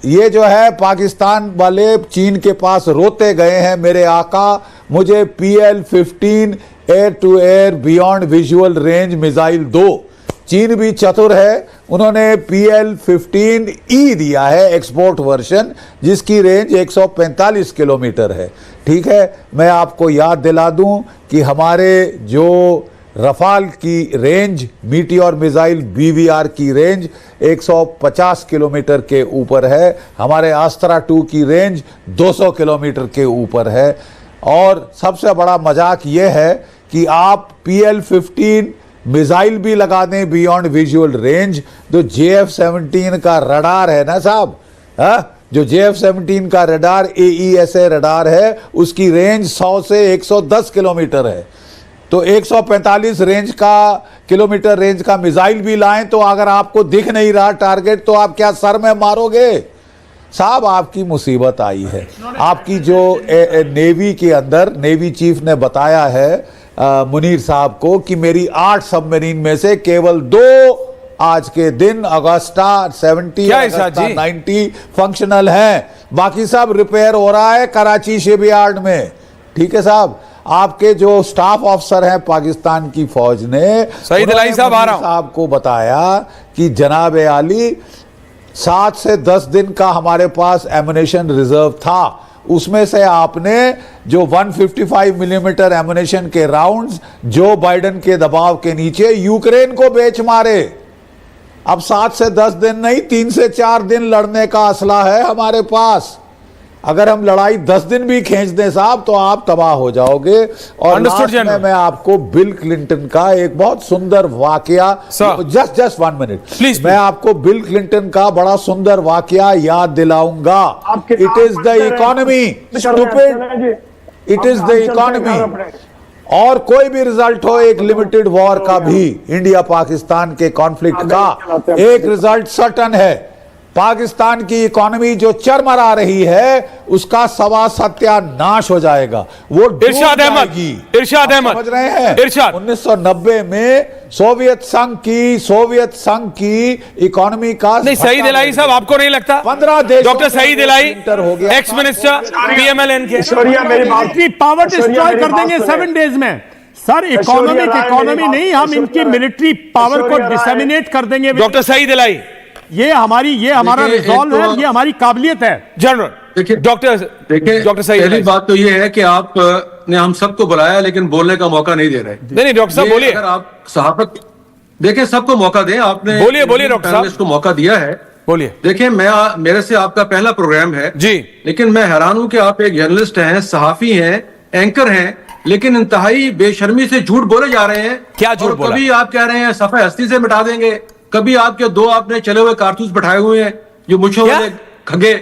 ये जो है पाकिस्तान वाले चीन के पास रोते गए हैं, मेरे आका मुझे PL-15 air to air beyond visual range missile दो। चीन भी चतुर है, उन्होंने PL-15E दिया है एक्सपोर्ट वर्जन, जिसकी रेंज 145 किलोमीटर है। ठीक है, मैं आपको याद दिला दूं कि हमारे जो रफाल की रेंज, मीटियोर मिसाइल BVR की रेंज 150 किलोमीटर के ऊपर है, हमारे अस्त्रा 2 की रेंज 200 किलोमीटर के ऊपर है। और सबसे बड़ा मजाक ये है कि आप PL-15 मिसाइल भी लगा दें बियॉन्ड विजुअल रेंज, तो JF-17 का रडार है ना साहब, जो JF-17 का रडार AESA रडार है, उसकी रेंज 100 से 110 किलोमीटर है। तो 145 किलोमीटर रेंज का मिसाइल भी लाएं तो अगर आपको दिख नहीं रहा टारगेट तो आप क्या सर में मारोगे साहब? आपकी मुसीबत आई है। आपकी जो नेवी के अंदर नेवी चीफ ने बताया है मुनीर साहब को कि मेरी 8 सबमरीन में से केवल 2 आज के दिन अगस्ता 70 अगस्ता 90 फंक्शनल हैं, बाकी सब रिपेयर हो रहा है कराची शिपयार्ड में। ठीक है साहब, आपके जो स्टाफ ऑफिसर हैं पाकिस्तान की फौज ने सईद इलाही साहब आ रहा हूं, साहब को बताया कि जनाब आली 7 से 10 दिन का हमारे पास एमुनेशन रिजर्व था, उसमें से आपने जो 155 मिलीमीटर एमुनेशन के राउंड्स जो बाइडेन के दबाव के नीचे यूक्रेन को बेच मारे। अब 7 से 10 दिन नहीं 3 से 4 दिन लड़ने का असला है हमारे पास। अगर हम लड़ाई 10 दिन भी खींच दें साहब तो आप तबाह हो जाओगे। और लास्ट में मैं आपको बिल क्लिंटन का एक बहुत सुंदर वाकया, जस्ट 1 मिनट प्लीज, मैं आपको बिल क्लिंटन का बड़ा सुंदर वाकया याद दिलाऊंगा। It is the economy stupid, it is the economy. और कोई भी रिजल्ट हो एक लिमिटेड वॉर का भी, इंडिया पाकिस्तान के कॉन्फ्लिक्ट का एक रिजल्ट सर्टन है, पाकिस्तान की इकोनॉमी जो चरमरा रही है उसका सवा सत्यानाश हो जाएगा। वो इरशाद अहमद समझ रहे हैं? 1990 में सोवियत संघ की इकोनॉमी का नहीं, सईद इलाही साहब आपको नहीं लगता 15 देश डॉक्टर सईद इलाही एक्स मिनिस्टर PMLN के पावर डिस्ट्रॉय कर देंगे 7 डेज में सर। इकोनॉमी नहीं, हम इनकी मिलिट्री पावर को डिसेमिनेट कर देंगे। डॉक्टर सईद इलाही, ये हमारा रिजॉल्व है, ये हमारी काबिलियत है जनरल। देखिए डॉक्टर सईद, पहली बात तो ये है कि आपने हम सबको बुलाया लेकिन बोलने का मौका नहीं दे रहे। नहीं डॉक्टर साहब बोलिए। अगर आप सहाफत देखें, सबको मौका दें। आपने बोलिए डॉक्टर साहब, को मौका दिया है, बोलिए। देखिए मेरे से आपका पहला प्रोग्राम है जी, लेकिन मैं हैरान हूं कि आप एक जर्नलिस्ट हैं, सहाफी हैं, एंकर हैं, लेकिन इंतहाई बेशर्मी से झूठ बोले जा रहे हैं। क्या झूठ बोला? कभी आप कह रहे हैं सफे हस्ती से मिटा देंगे, कभी आपके 2 आपने चले हुए कारतूस बैठाए हुए हैं जो मुझों वाले खगे,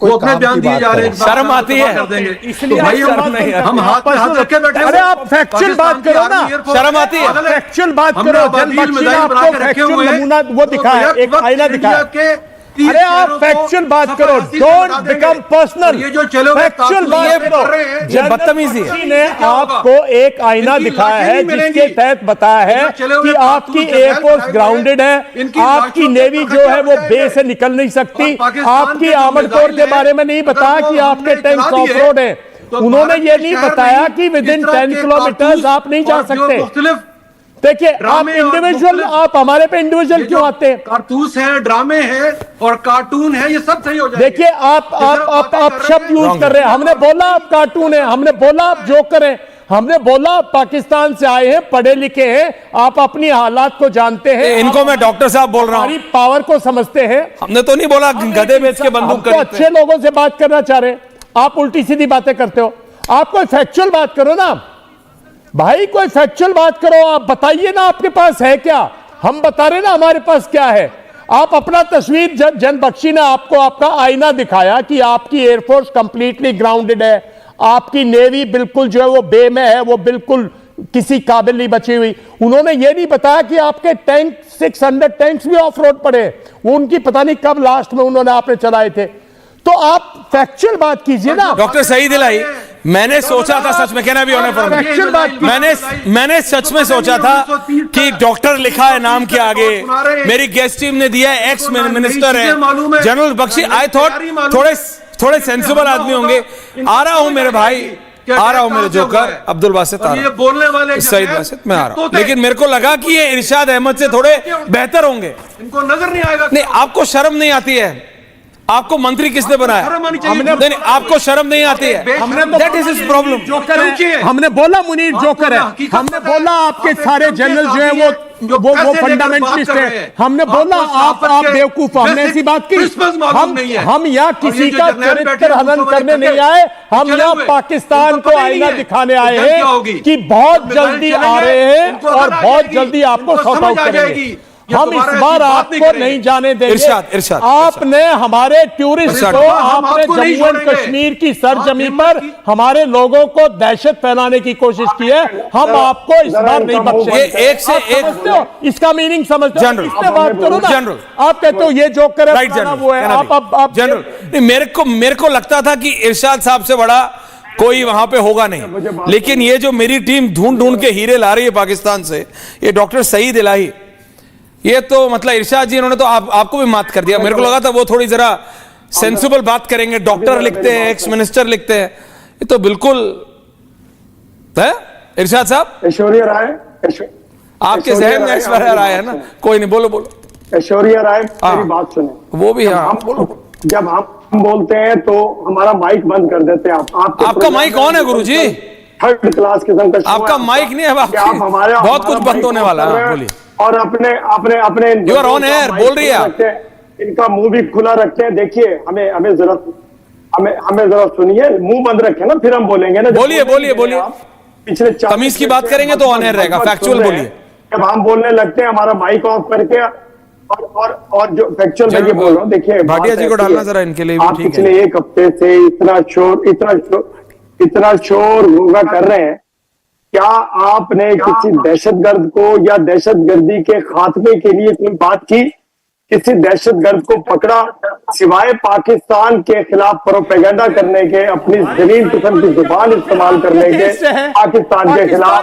वो अपने बयान दिए जा रहे हैं। शर्म आती है इसलिए हम हाथ में हाथ रखे बैठे। अरे आप फैक्चुअल बात करो ना, शर्म आती है। फैक्चुअल बात करो। आपको फैक्चुअल नमूना वो दिखाया, एक आईना दिखाया। अरे आप फैक्चुअल बात करो, डोंट बिकम पर्सनल। ये जो चलो फैक्चुअल बात करो। ये बदतमीजी है। ने आपको एक आईना दिखाया है जिसके तहत बताया है कि आपकी एयरफोर्स ग्राउंडेड है, आपकी नेवी जो है वो बे से निकल नहीं सकती, आपकी आर्मर्ड कोर के बारे में नहीं बताया कि आपके टैंक्स ऑफ रोड है। उन्होंने ये नहीं बताया कि विद इन 10 किलोमीटर आप नहीं जा सकते। देखिए आप इंडिविजुअल, आप हमारे पे इंडिविजुअल क्यों आते हैं? कारतूस है, ड्रामे हैं और कार्टून है, ये सब सही हो जाएगा। देखिए आप शब्द यूज कर रहे हैं। हमने बोला आप कार्टून है, हमने बोला आप जोकर हैं, हमने बोला आप पाकिस्तान से आए हैं, पढ़े लिखे हैं, आप अपनी हालात को जानते हैं। इनको मैं डॉक्टर साहब बोल रहा हूं, हमारी पावर को समझते हैं। हमने तो नहीं बोला गधे बेच के बंदूक खरीदते। अच्छे लोगों से बात करना चाह रहे हैं, आप उल्टी सीधी बातें करते हो। आप कोई फैक्चुअल बात करो ना भाई, कोई फैक्चुअल बात करो। आप बताइए ना आपके पास है क्या, हम बता रहे ना हमारे पास क्या है। आप अपना तस्वीर, जन बख्शी ने आपको आपका आईना दिखाया कि आपकी एयरफोर्स कंप्लीटली ग्राउंडेड है, आपकी नेवी बिल्कुल जो है वो बे में है, वो बिल्कुल किसी काबिल नहीं बची हुई। उन्होंने ये नहीं बताया कि आपके टैंक 600 टैंक्स भी ऑफ रोड पड़े, वो उनकी पता नहीं कब लास्ट में उन्होंने आपने चलाए थे। तो आप फैक्चुअल बात कीजिए ना। डॉक्टर सईद इलाही, मैंने सोचा था सच में कहना भी होना पड़ा, मैंने सच में सोचा था कि डॉक्टर लिखा है नाम के आगे, मेरी गेस्ट टीम ने दिया है, एक्स मिनिस्टर है जनरल बख्शी। आई थॉट थोड़े सेंसिबल आदमी होंगे। आ रहा हूं मेरे भाई, आ रहा हूं मेरे जोकर अब्दुल बासित, बोलने वाले सईद बासित, मैं आ रहा हूं। लेकिन मेरे को लगा कि ये इरशाद अहमद से थोड़े बेहतर होंगे। इनको नजर नहीं आएगा। नहीं, आपको शर्म नहीं आती है? आपको मंत्री किसने बनाया? हमने आपको शर्म नहीं आती है? That is his problem. हमने बोला मुनीर जोकर है, हमने बोला आपके सारे जनरल जो है वो फंडामेंटलिस्ट है, हमने बोला आप बेवकूफ, हमने ऐसी बात की? हम यहाँ किसी का चरित्र हनन करने नहीं आए, हम यहाँ पाकिस्तान को आईना दिखाने आए हैं कि बहुत जल्दी आ रहे हैं और बहुत जल्दी आपको सॉर्ट आउट करेंगे। हम इस बार आपको नहीं जाने देंगे। इरशाद, आपने हमारे टूरिस्ट को, आपने जम्मू एंड कश्मीर की सरजमी पर हमारे लोगों को दहशत फैलाने की कोशिश की है, हम आपको इस बार नहीं बख्शेंगे। एक से एक इसका मीनिंग समझते हो? इससे बात करो ना। जनरल, आप कहते हो ये जो करे राइट जनरल, वो है। आप जनरल, मेरे को लगता था कि इरशाद साहब से बड़ा कोई वहां पे होगा नहीं, लेकिन ये जो मेरी टीम ढूंढ ढूंढ के हीरे ला रही है पाकिस्तान से, ये डॉक्टर सईद इलाही, ये तो मतलब इरशाद जी इन्होंने तो आपको भी मात कर दिया। मेरे को लगा था वो थोड़ी जरा सेंसिबल बात करेंगे, डॉक्टर लिखते हैं, एक्स मिनिस्टर लिखते हैं, ये तो बिल्कुल है। इरशाद साहब, ऐश्वर्या राय, आपके जहन में ऐश्वर्या राय है ना? कोई नहीं, बोलो बोलो। ऐश्वर्या राय मेरी बात सुने। वो भी हाँ बोलो। जब हम बोलते हैं तो हमारा माइक बंद कर देते हैं। आपका माइक ऑन है गुरुजी? थर्ड क्लास किस्म का आपका माइक नहीं है, आप हमारे बहुत कुछ बंद होने वाला है। बोलिए। और अपने यू आर ऑन एयर, बोल रही है। इनका मुंह भी खुला रखते हैं। देखिए हमें जरा सुनिए, मुंह बंद रखे ना, फिर हम बोलेंगे ना। बोलिए बोलिए बोलिए। पिछले तमीज की बात करेंगे तो ऑन एयर रहेगा, फैक्चुअल बोलिए। जब हम बोलने लगते हैं हमारा माइक ऑफ करके, और जो फैक्चुअल मैं ये बोल रहा हूँ, देखिए भाटिया जी को डालना जरा इनके लिए। आप पिछले एक हफ्ते से इतना शोर होगा कर रहे हैं। क्या आपने किसी दहशतगर्द को या दहशतगर्दी के खात्मे के लिए कोई बात की? किसी दहशतगर्द को पकड़ा? सिवाय पाकिस्तान के खिलाफ प्रोपेगेंडा करने के, अपनी जलील किस्म की जुबान इस्तेमाल करने के, पाकिस्तान के खिलाफ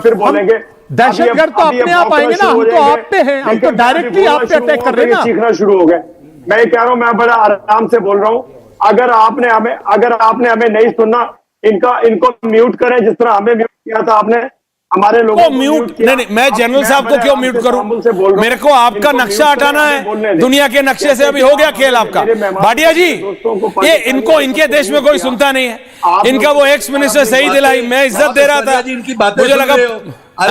फिर बोलेंगे दहशतगर्द तो अपने आप आएंगे ना, हम तो आप पे हैं, हम तो डायरेक्टली आप पे अटैक कर रहे हैं ना। सीखना शुरू हो गए। मैं कह रहा हूं, मैं बड़ा आराम से बोल रहा हूं। अगर आपने हमें नहीं सुनना, इनको म्यूट करें, जिस तरह हमें म्यूट किया था आपने हमारे लोगों को म्यूट। नहीं, मैं जनरल साहब को क्यों म्यूट करूं? मेरे को आपका नक्शा हटाना है, दुनिया के नक्शे से अभी हो गया खेल आपका। भाटिया जी, ये इनको इनके देश में कोई सुनता नहीं है। इनका वो एक्स मिनिस्टर सईद इलाही, मैं इज्जत दे रहा था, मुझे लगा।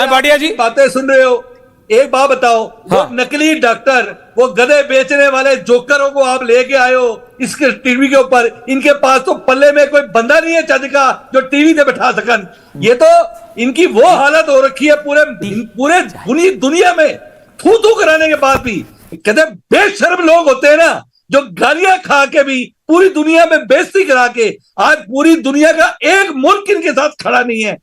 भाटिया जी बातें सुन रहे हो? एक बात बताओ, वो नकली डॉक्टर, वो गधे बेचने वाले जोकरों को आप लेके आए हो इसके टीवी के ऊपर। इनके पास तो पल्ले में कोई बंदा नहीं है चज का जो टीवी पे बैठा सकन। ये तो इनकी वो हालत हो रखी है पूरे दुनिया में, थू थू कराने के बाद भी। कहते बेशर्म लोग होते हैं ना, जो गालियां खा के भी पूरी दुनिया में बेइज्जती करा के, आज पूरी दुनिया का एक मुल्क इनके साथ खड़ा नहीं है।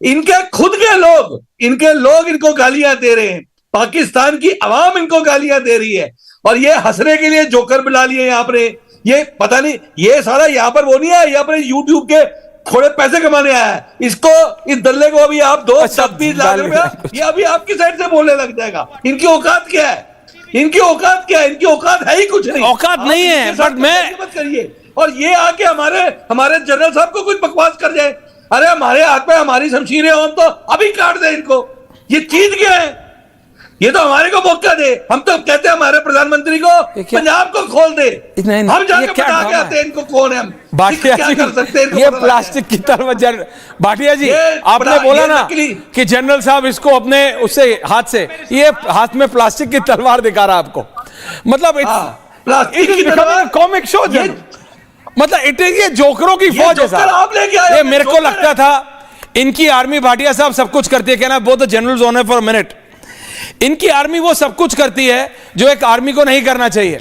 इनके खुद के लोग इनको गालियां दे रहे हैं, पाकिस्तान की आवाम इनको गालियां दे रही है, और ये हंसने के लिए जोकर बुला लिए यहाँ पर। ये पता नहीं, ये सारा यहाँ पर वो नहीं है, यहाँ पर यूट्यूब के थोड़े पैसे कमाने आया है। इसको, इस दल्ले को अभी आप 2-20 लाख रुपया, ये अभी आपकी साइड से बोलने लग जाएगा। इनकी औकात क्या है? इनकी औकात है ही कुछ नहीं। औकात नहीं है, बट मैं मत करिए। और ये आके हमारे जनरल साहब को कुछ बकवास कर जाए। अरे हमारे हाथ में हमारी शमशीरें हो, हम तो अभी काट दे इनको। ये चीज क्या है? ये तो हमारे को मौका दे। हम तो कहते हैं हमारे प्रधानमंत्री को पंजाब को खोल दे, हम जाके बता के आते हैं इनको कौन है, हम क्या कर सकते हैं। ये प्लास्टिक की तलवार। भाटिया जी, आपने बोला ना कि जनरल साहब इसको अपने उससे हाथ से, ये हाथ में प्लास्टिक की तलवार दिखा रहा आपको। मतलब प्लास्टिक की तलवार कॉमिक शो, मतलब इट इज ये जोकरों की फौज है साहब। ये मेरे को लगता था इनकी आर्मी, भाटिया साहब सब कुछ करती है, कहना वो तो जनरल जोन है फॉर मिनट। इनकी आर्मी वो सब कुछ करती है जो एक आर्मी को नहीं करना चाहिए।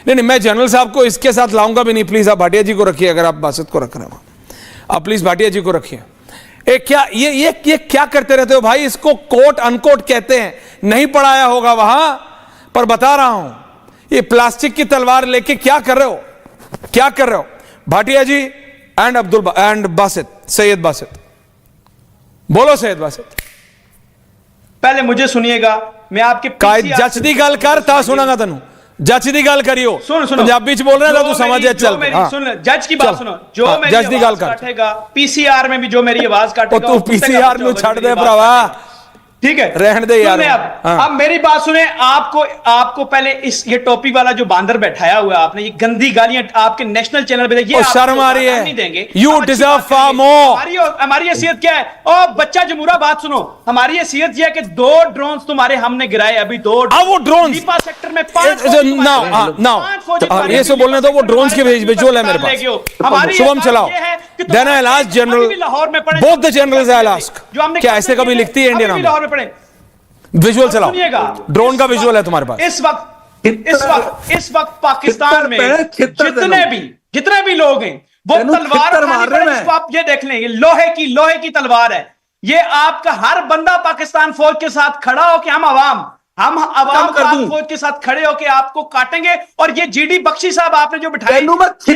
नहीं, मैं जनरल साहब को इसके साथ लाऊंगा भी नहीं। प्लीज आप भाटिया जी को रखिए, अगर आप बासत को रख रहे हो आप प्लीज भाटिया जी को रखिए। क्या ये क्या करते रहते हो भाई? इसको कोट अनकोट कहते हैं, नहीं पढ़ाया होगा वहां, पर बता रहा हूं, ये प्लास्टिक की तलवार लेके क्या कर रहे हो? भाटिया जी एंड बासित, सैयद बासित, बोलो सैयद बासित। पहले मुझे सुनिएगा, मैं आपके जच दी गल कर ता सुनागा तनु, जज दी गल करियो। सुनो पंजाबी च बोल रहे हैं, तू समझ चल। सुन, जज की बात सुनो। जो जज दी गल काटेगा, पीसीआर में भी जो मेरी आवाज काटेगा, तू पीसीआर नु छड़ दे भरावा। ठीक है, रहने दे यार। सुने अब मेरी बात सुने। आपको पहले ये टोपी वाला जो बांदर बैठाया हुआ है आपने, ये गंदी गालियां आपके नेशनल चैनल पे देखिए, शर्म आ रही है, नहीं देंगे। यू डिजर्व फार मोर। हमारी हैसियत क्या है? और बच्चा जमूरा बात सुनो, हमारी हैसियत यह है कि 2 ड्रोन्स तुम्हारे हमने गिराए अभी, 2 वो ड्रोन्स दीपा सेक्टर में 5 ये सब बोलने दो, वो ड्रोन्स के विजुअल है मेरे पास। शुभम चलाओ। Then I ask general, both the generals I ask, क्या ऐसे कभी लिखती है इंडियन आर्मी? विजुअल चलाओ, ड्रोन का विजुअल है तुम्हारे पास। इस वक्त पाकिस्तान में जितने भी लोग हैं वो तलवार मार रहे हैं। आप ये देख लें, ये लोहे की तलवार है। ये आपका हर बंदा पाकिस्तान फौज के साथ खड़ा हो कि हम अवाम फौज के साथ खड़े होकर आपको काटेंगे। और ये जीडी बख्शी साहब आपने जो बिठाए, झूठी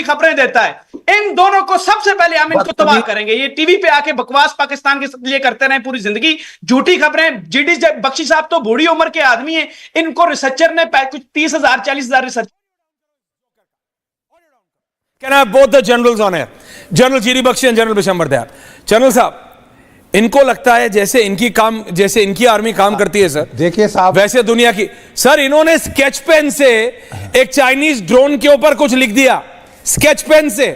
खबरें देता है, इन दोनों को सबसे पहले हम इनको तबाह करेंगे। ये टीवी पे आके बकवास पाकिस्तान के लिए करते रहे पूरी जिंदगी, झूठी खबरें। जीडी बख्शी साहब तो बूढ़ी उम्र के आदमी है, इनको रिसर्चर ने कुछ 30,000 40,000 research. Can I have both the generals on air? General GD Bakshi और जनरल बिशंबर दयाल। जनरल साहब, इनको लगता है जैसे इनकी आर्मी काम करती है सर, देखिए साहब, वैसे दुनिया की। सर इन्होंने स्केच पेन से एक चाइनीज ड्रोन के ऊपर कुछ लिख दिया, स्केच पेन से,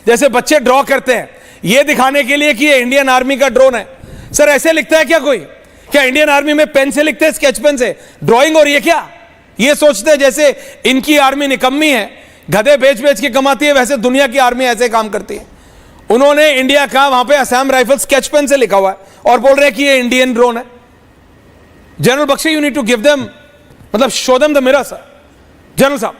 जैसे बच्चे ड्रॉ करते हैं, ये दिखाने के लिए कि ये इंडियन आर्मी का ड्रोन है। सर ऐसे लिखता है क्या कोई? क्या इंडियन आर्मी में पेन से लिखते हैं, स्केच पेन से ड्रॉइंग? और ये क्या, ये सोचते हैं जैसे इनकी आर्मी निकम्मी है, गधे बेच बेच के कमाती है, वैसे दुनिया की आर्मी ऐसे काम करती है। उन्होंने इंडिया का वहां पे असम राइफल स्केच पेन से लिखा हुआ है और बोल रहे हैं कि ये इंडियन ड्रोन है। General Bakshi, you need to give them, मतलब show them the mirror sir. General साहब,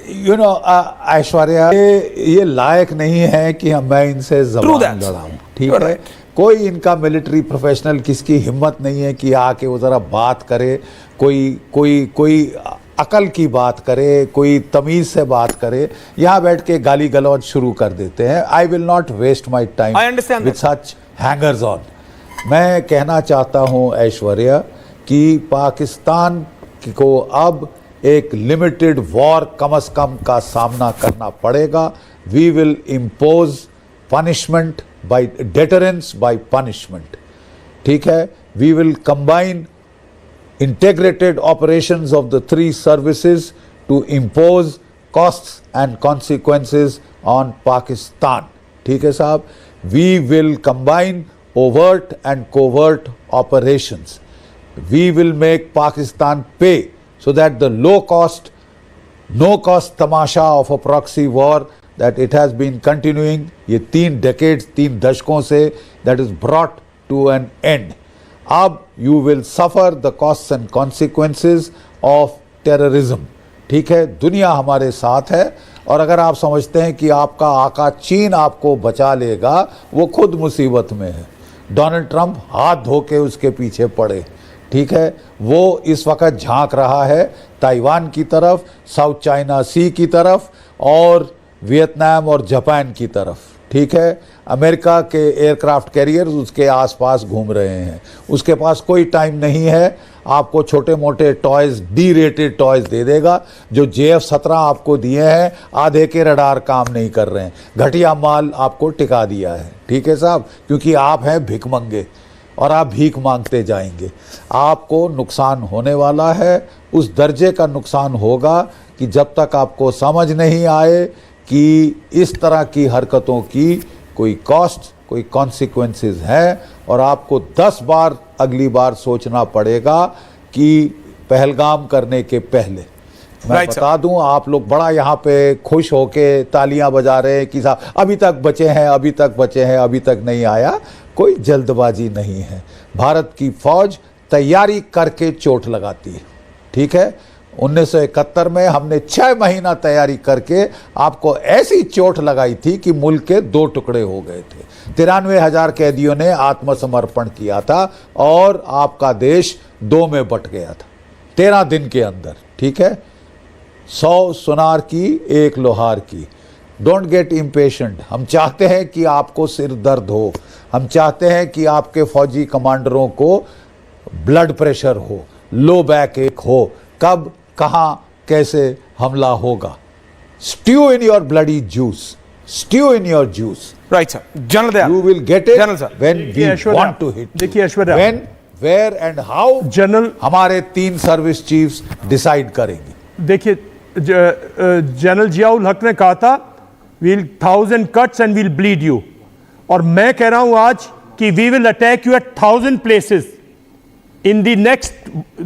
यू नो ऐश्वर्या, ये लायक नहीं है कि मैं इनसे जबान लड़ाऊं, ठीक है? कोई इनका मिलिट्री प्रोफेशनल, किसकी हिम्मत नहीं है कि आके वो जरा बात करे, कोई अकल की बात करे, कोई तमीज से बात करे। यहाँ बैठ के गाली गलौज शुरू कर देते हैं। I will not waste my time with such hangers on. मैं कहना चाहता हूँ ऐश्वर्या कि पाकिस्तान को अब एक लिमिटेड वॉर कम से कम का सामना करना पड़ेगा। We will impose punishment by deterrence by punishment, ठीक है? We will combine integrated operations of the 3 services to impose costs and consequences on Pakistan. ठीक है साहब? We will combine overt and covert operations. We will make Pakistan pay so that the no cost tamasha of a proxy war that it has been continuing, ये 3 decades, 3 दशकों से, that is brought to an end. अब you will suffer the costs and consequences of terrorism, ठीक है? दुनिया हमारे साथ है, और अगर आप समझते हैं कि आपका आका चीन आपको बचा लेगा, वो खुद मुसीबत में है। डोनाल्ड ट्रंप हाथ धो के उसके पीछे पड़े, ठीक है? वो इस वक्त झांक रहा है ताइवान की तरफ, साउथ चाइना सी की तरफ, और वियतनाम और जापान की तरफ, ठीक है? अमेरिका के एयरक्राफ्ट कैरियर्स उसके आसपास घूम रहे हैं। उसके पास कोई टाइम नहीं है, आपको छोटे मोटे टॉयज़, डी रेटेड टॉयज़ दे देगा। जो JF-17 आपको दिए हैं, आधे के रडार काम नहीं कर रहे हैं, घटिया माल आपको टिका दिया है, ठीक है साहब? क्योंकि आप हैं भिखमंगे और आप भीख मांगते जाएंगे। आपको नुकसान होने वाला है, उस दर्जे का नुकसान होगा कि जब तक आपको समझ नहीं आए कि इस तरह की हरकतों की कोई कॉस्ट, कोई कॉन्सिक्वेंसेस हैं, और आपको 10 बार अगली बार सोचना पड़ेगा कि पहलगाम करने के पहले। मैं बता दूं, आप लोग बड़ा यहाँ पे खुश होके तालियां बजा रहे हैं कि साहब अभी तक बचे हैं, अभी तक बचे हैं, अभी तक नहीं आया। कोई जल्दबाजी नहीं है। भारत की फौज तैयारी करके चोट लगाती है, ठीक है? 1971 में हमने 6 महीना तैयारी करके आपको ऐसी चोट लगाई थी कि मुल्क के 2 टुकड़े हो गए थे। 93,000 कैदियों ने आत्मसमर्पण किया था और आपका देश 2 में बट गया था 13 दिन के अंदर, ठीक है? 100 सुनार की, 1 लोहार की। Don't get impatient. हम चाहते हैं कि आपको सिर दर्द हो, हम चाहते हैं कि आपके फौजी कमांडरों को ब्लड प्रेशर हो, लो बैक एक हो, कब कहाँ कैसे हमला होगा। Stew in your bloody juice. stew in your juice. Right, sir. General Dayal. You will get it General, sir. when we Aishwarya, want to hit. देखिए Aishwarya, when, where and how general हमारे 3 service chiefs decide करेंगे. देखिए general Ziaul हक ने कहा था we'll 1000 cuts and we'll bleed you, और मैं कह रहा हूं आज कि we will attack you at 1000 places in the next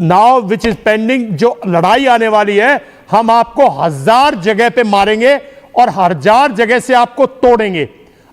now which is pending. जो लड़ाई आने वाली है हम आपको 1000 जगह पे मारेंगे और 1000 जगह से आपको तोड़ेंगे.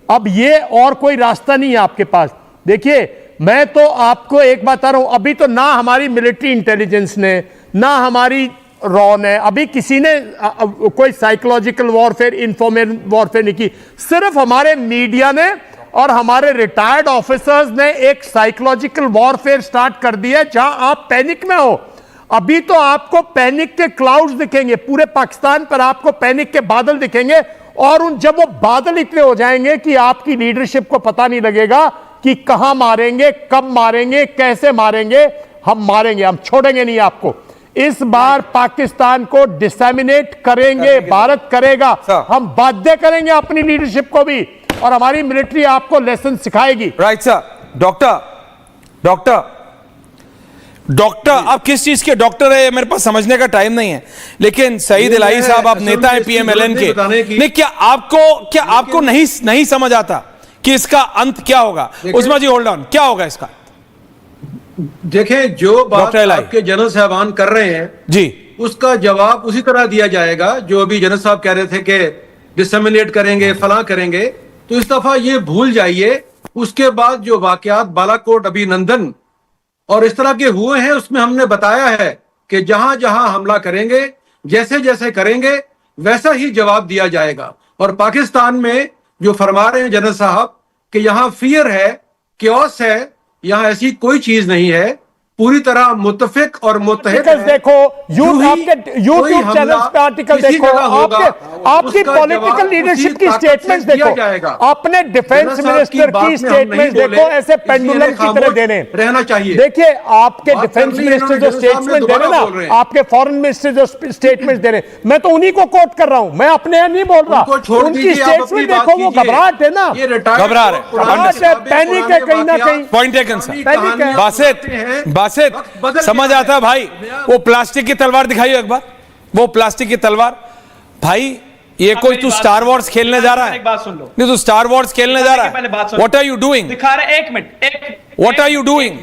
अब ये और कोई रास्ता नहीं है आपके पास. देखिए मैं तो आपको एक बात बता रहा हूं, अभी तो ना हमारी मिलिट्री इंटेलिजेंस ने ना हमारी रॉ ने अभी किसी ने कोई साइकोलॉजिकल वॉरफेयर इन्फॉर्मेशन वॉरफेयर नहीं की. सिर्फ हमारे मीडिया ने और हमारे रिटायर्ड ऑफिसर्स ने एक साइकोलॉजिकल वॉरफेयर स्टार्ट कर दिया जहां आप पैनिक में हो. अभी तो आपको पैनिक के क्लाउड्स दिखेंगे पूरे पाकिस्तान पर, आपको पैनिक के बादल दिखेंगे, और जब वो बादल इतने हो जाएंगे कि आपकी लीडरशिप को पता नहीं लगेगा कि कहां मारेंगे, कब मारेंगे, कैसे मारेंगे. हम मारेंगे, हम छोड़ेंगे नहीं आपको. इस बार पाकिस्तान को डिसेमिनेट करेंगे, भारत करेगा. हम बाध्य करेंगे अपनी लीडरशिप को भी, और हमारी मिलिट्री आपको लेसन सिखाएगी. Right sir. डॉक्टर आप किस चीज के डॉक्टर है मेरे पास समझने का टाइम नहीं है, लेकिन सईद इलाही साहब आप नेता है पीएमएलएन के, नहीं क्या आपको नहीं समझ आता कि इसका अंत क्या होगा? उस्मा जी होल्ड ऑन, क्या होगा इसका? देखें जो बात आपके जनरल साहबान कर रहे हैं जी, उसका जवाब उसी तरह दिया जाएगा जो अभी जनरल साहब कह रहे थे कि डिसेमिनेट करेंगे, फलां करेंगे. तो इस दफा ये भूल जाइए. उसके बाद जो वाकयात बालाकोट, अभिनंदन और इस तरह के हुए हैं, उसमें हमने बताया है कि जहां जहां हमला करेंगे, जैसे जैसे करेंगे वैसा ही जवाब दिया जाएगा. और पाकिस्तान में जो फरमा रहे हैं जनरल साहब कि यहां फियर है, क्योस है, यहां ऐसी कोई चीज नहीं है. पूरी तरह मुत्तफिक और मुत्तहिद है. देखो यूट्यूब चैनल पे आर्टिकल देखो, आपकी पॉलिटिकल लीडरशिप की स्टेटमेंट्स देखो, अपने डिफेंस मिनिस्टर की स्टेटमेंट्स देखो, ऐसे पेंडुलम की तरह देने रहना चाहिए. देखिए आपके डिफेंस मिनिस्टर जो स्टेटमेंट दे रहे ना, आपके फॉरेन मिनिस्टर जो स्टेटमेंट दे रहे, मैं तो उन्हीं को कोट कर रहा हूं, मैं अपने नहीं बोल रहा. उनकी स्टेटमेंट देखो, वो घबराहट है ना, घबरा रहे, पैनिक है कहीं ना कहीं. Point taken sir. बासित समझ आता है भाई. वो प्लास्टिक की तलवार दिखाइए एक बार, वो प्लास्टिक की तलवार. भाई ये कोई तू स्टार वॉर्स खेलने जा रहा है? एक बात सुन लो. नहीं तू स्टार वॉर्स खेलने जा रहा है? What are you doing? दिखा रहे, एक minute. What are you doing?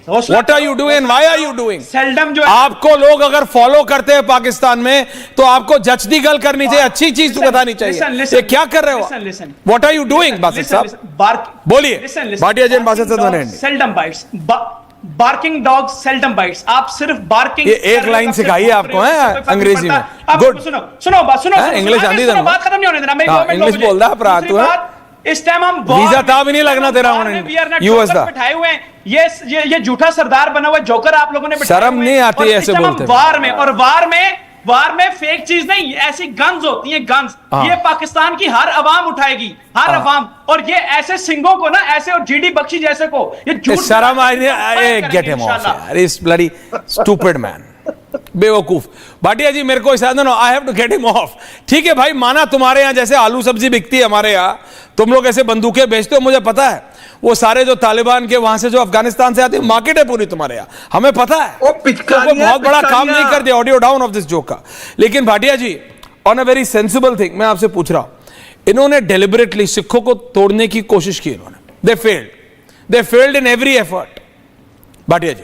What are you doing? Why are you doing? Seldom जो आपको लोग अगर फॉलो करते हैं पाकिस्तान में तो आपको जचती गल करनी चाहिए, अच्छी चीज तो बतानी चाहिए. ये क्या कर रहे हो? What are you doing Basit साहब? बोलिए. भाटिया जैन बासित साहब. Seldom bites, barking dog seldom bites. आप सिर्फ बार्किंग, ये एक लाइन सिखाई है आपको है अंग्रेजी में. गुड. सुनो बात सुनो. इंग्लिश आंधी था, बात खत्म नहीं होने देना. मैं इंग्लिश बोल रहा है तू है. इस टाइम हम वीजा था भी नहीं लगना तेरा यूएस का. बैठाए हुए हैं, ये झूठा सरदार बना हुआ जोकर आप लोगों ने. शर्म नहीं आती ऐसे बोलते. वार में फेक चीज नहीं, ऐसी गन्स होती हैं, गन्स. ये पाकिस्तान की हर अवाम उठाएगी, हर अवाम. और ये ऐसे सिंगों को ना, ऐसे और जीडी बख्शी जैसे को ये झूठ. शर्म आई. गेट हिम ऑफ यार, इस ब्लडी स्टूपिड मैन, बेवकूफ. भाटिया जी मेरे को I have to get him off. ठीक है भाई, माना तुम्हारे यहां जैसे आलू सब्जी बिकती है, हमारे यहां तुम लोग ऐसे बंदूकें बेचते हो, मुझे पता है. वो सारे जो तालिबान के वहां से जो अफगानिस्तान से आते हैं, मार्केट है पूरी तुम्हारे यहां, हमें पता है. तो बहुत बड़ा काम नहीं कर दिया audio down of this joke का. लेकिन Bhatia ji on a very sensible thing मैं आपसे पूछ रहा हूं, इन्होंने डेलिबरेटली सिखों को तोड़ने की कोशिश की. इन्होंने they failed in every effort. Bhatia ji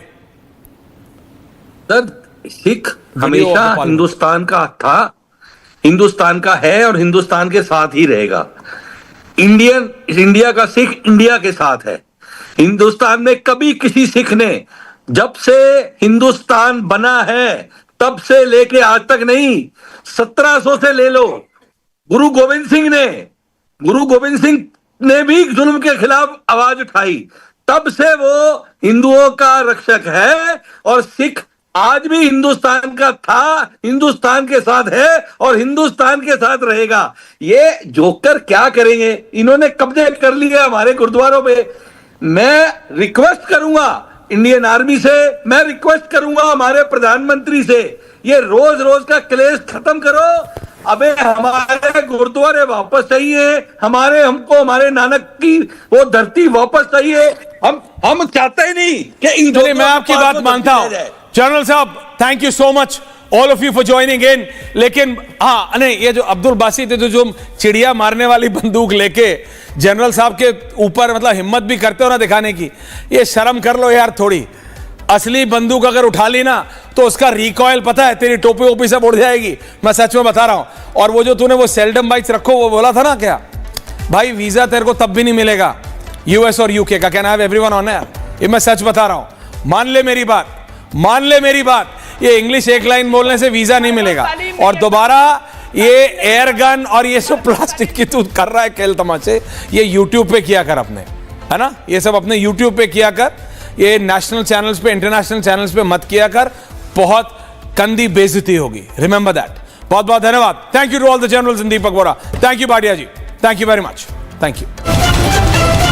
sir, Sikh हमेशा हिंदुस्तान का था, हिंदुस्तान का है और हिंदुस्तान के साथ ही रहेगा. इंडिया का सिख इंडिया के साथ है. हिंदुस्तान में कभी किसी सिख ने, जब से हिंदुस्तान बना है तब से लेके आज तक नहीं, 1700 से ले लो, गुरु गोविंद सिंह ने भी जुल्म के खिलाफ आवाज उठाई, तब से वो हिंदुओं का रक्षक है. और सिख आज भी हिंदुस्तान का था, हिंदुस्तान के साथ है और हिंदुस्तान के साथ रहेगा. ये जोकर क्या करेंगे? इन्होंने कब्जे कर लिए हमारे गुरुद्वारों पे. मैं रिक्वेस्ट करूंगा इंडियन आर्मी से, मैं रिक्वेस्ट करूंगा हमारे प्रधानमंत्री से, ये रोज रोज का क्लेश खत्म करो. अबे हमारे गुरुद्वारे वापस चाहिए, हमको हमारे नानक की वो धरती वापस चाहिए। हम चाहते ही नहीं कि इन चलिए, मैं आपकी बात मानता हूं। जनरल साहब, thank you so much all of you for joining in. लेकिन हाँ, नहीं, ये जो अब्दुल बासित थे जो चिड़िया मारने वाली बंदूक लेके जनरल साहब के ऊपर मतलब हिम्मत भी करते हो ना दिखाने की, ये शर्म कर लो यार थोड़ी। असली बंदूक अगर उठा ली ना तो उसका रिकॉयल पता है, तेरी टोपी ओपी सब उड़ जाएगी, मैं सच में बता रहा हूं। और वो जो तूने वो सेल्डम बाइट्स रखो, वो बोला था ना क्या भाई, वीजा तेरे को तब भी नहीं मिलेगा यूएस और यूके का। Can I have everyone on air? ये मैं सच बता रहा हूं, मान ले मेरी बात, मान ले मेरी बात। ये इंग्लिश एक लाइन बोलने से वीजा नहीं मिलेगा। और दोबारा ये एयर गन और ये सब प्लास्टिक की तू कर रहा है खेल तमाशे, ये यूट्यूब पे किया कर अपने, है ना, ये सब अपने यूट्यूब पे किया कर, ये नेशनल चैनल्स पे, इंटरनेशनल चैनल्स पे मत किया कर, बहुत गंदी बेइज्जती होगी। Remember that. बहुत बहुत धन्यवाद। Thank you to all the generals in Deepak Bora. Thank you Bhatia ji, thank you very much, thank you.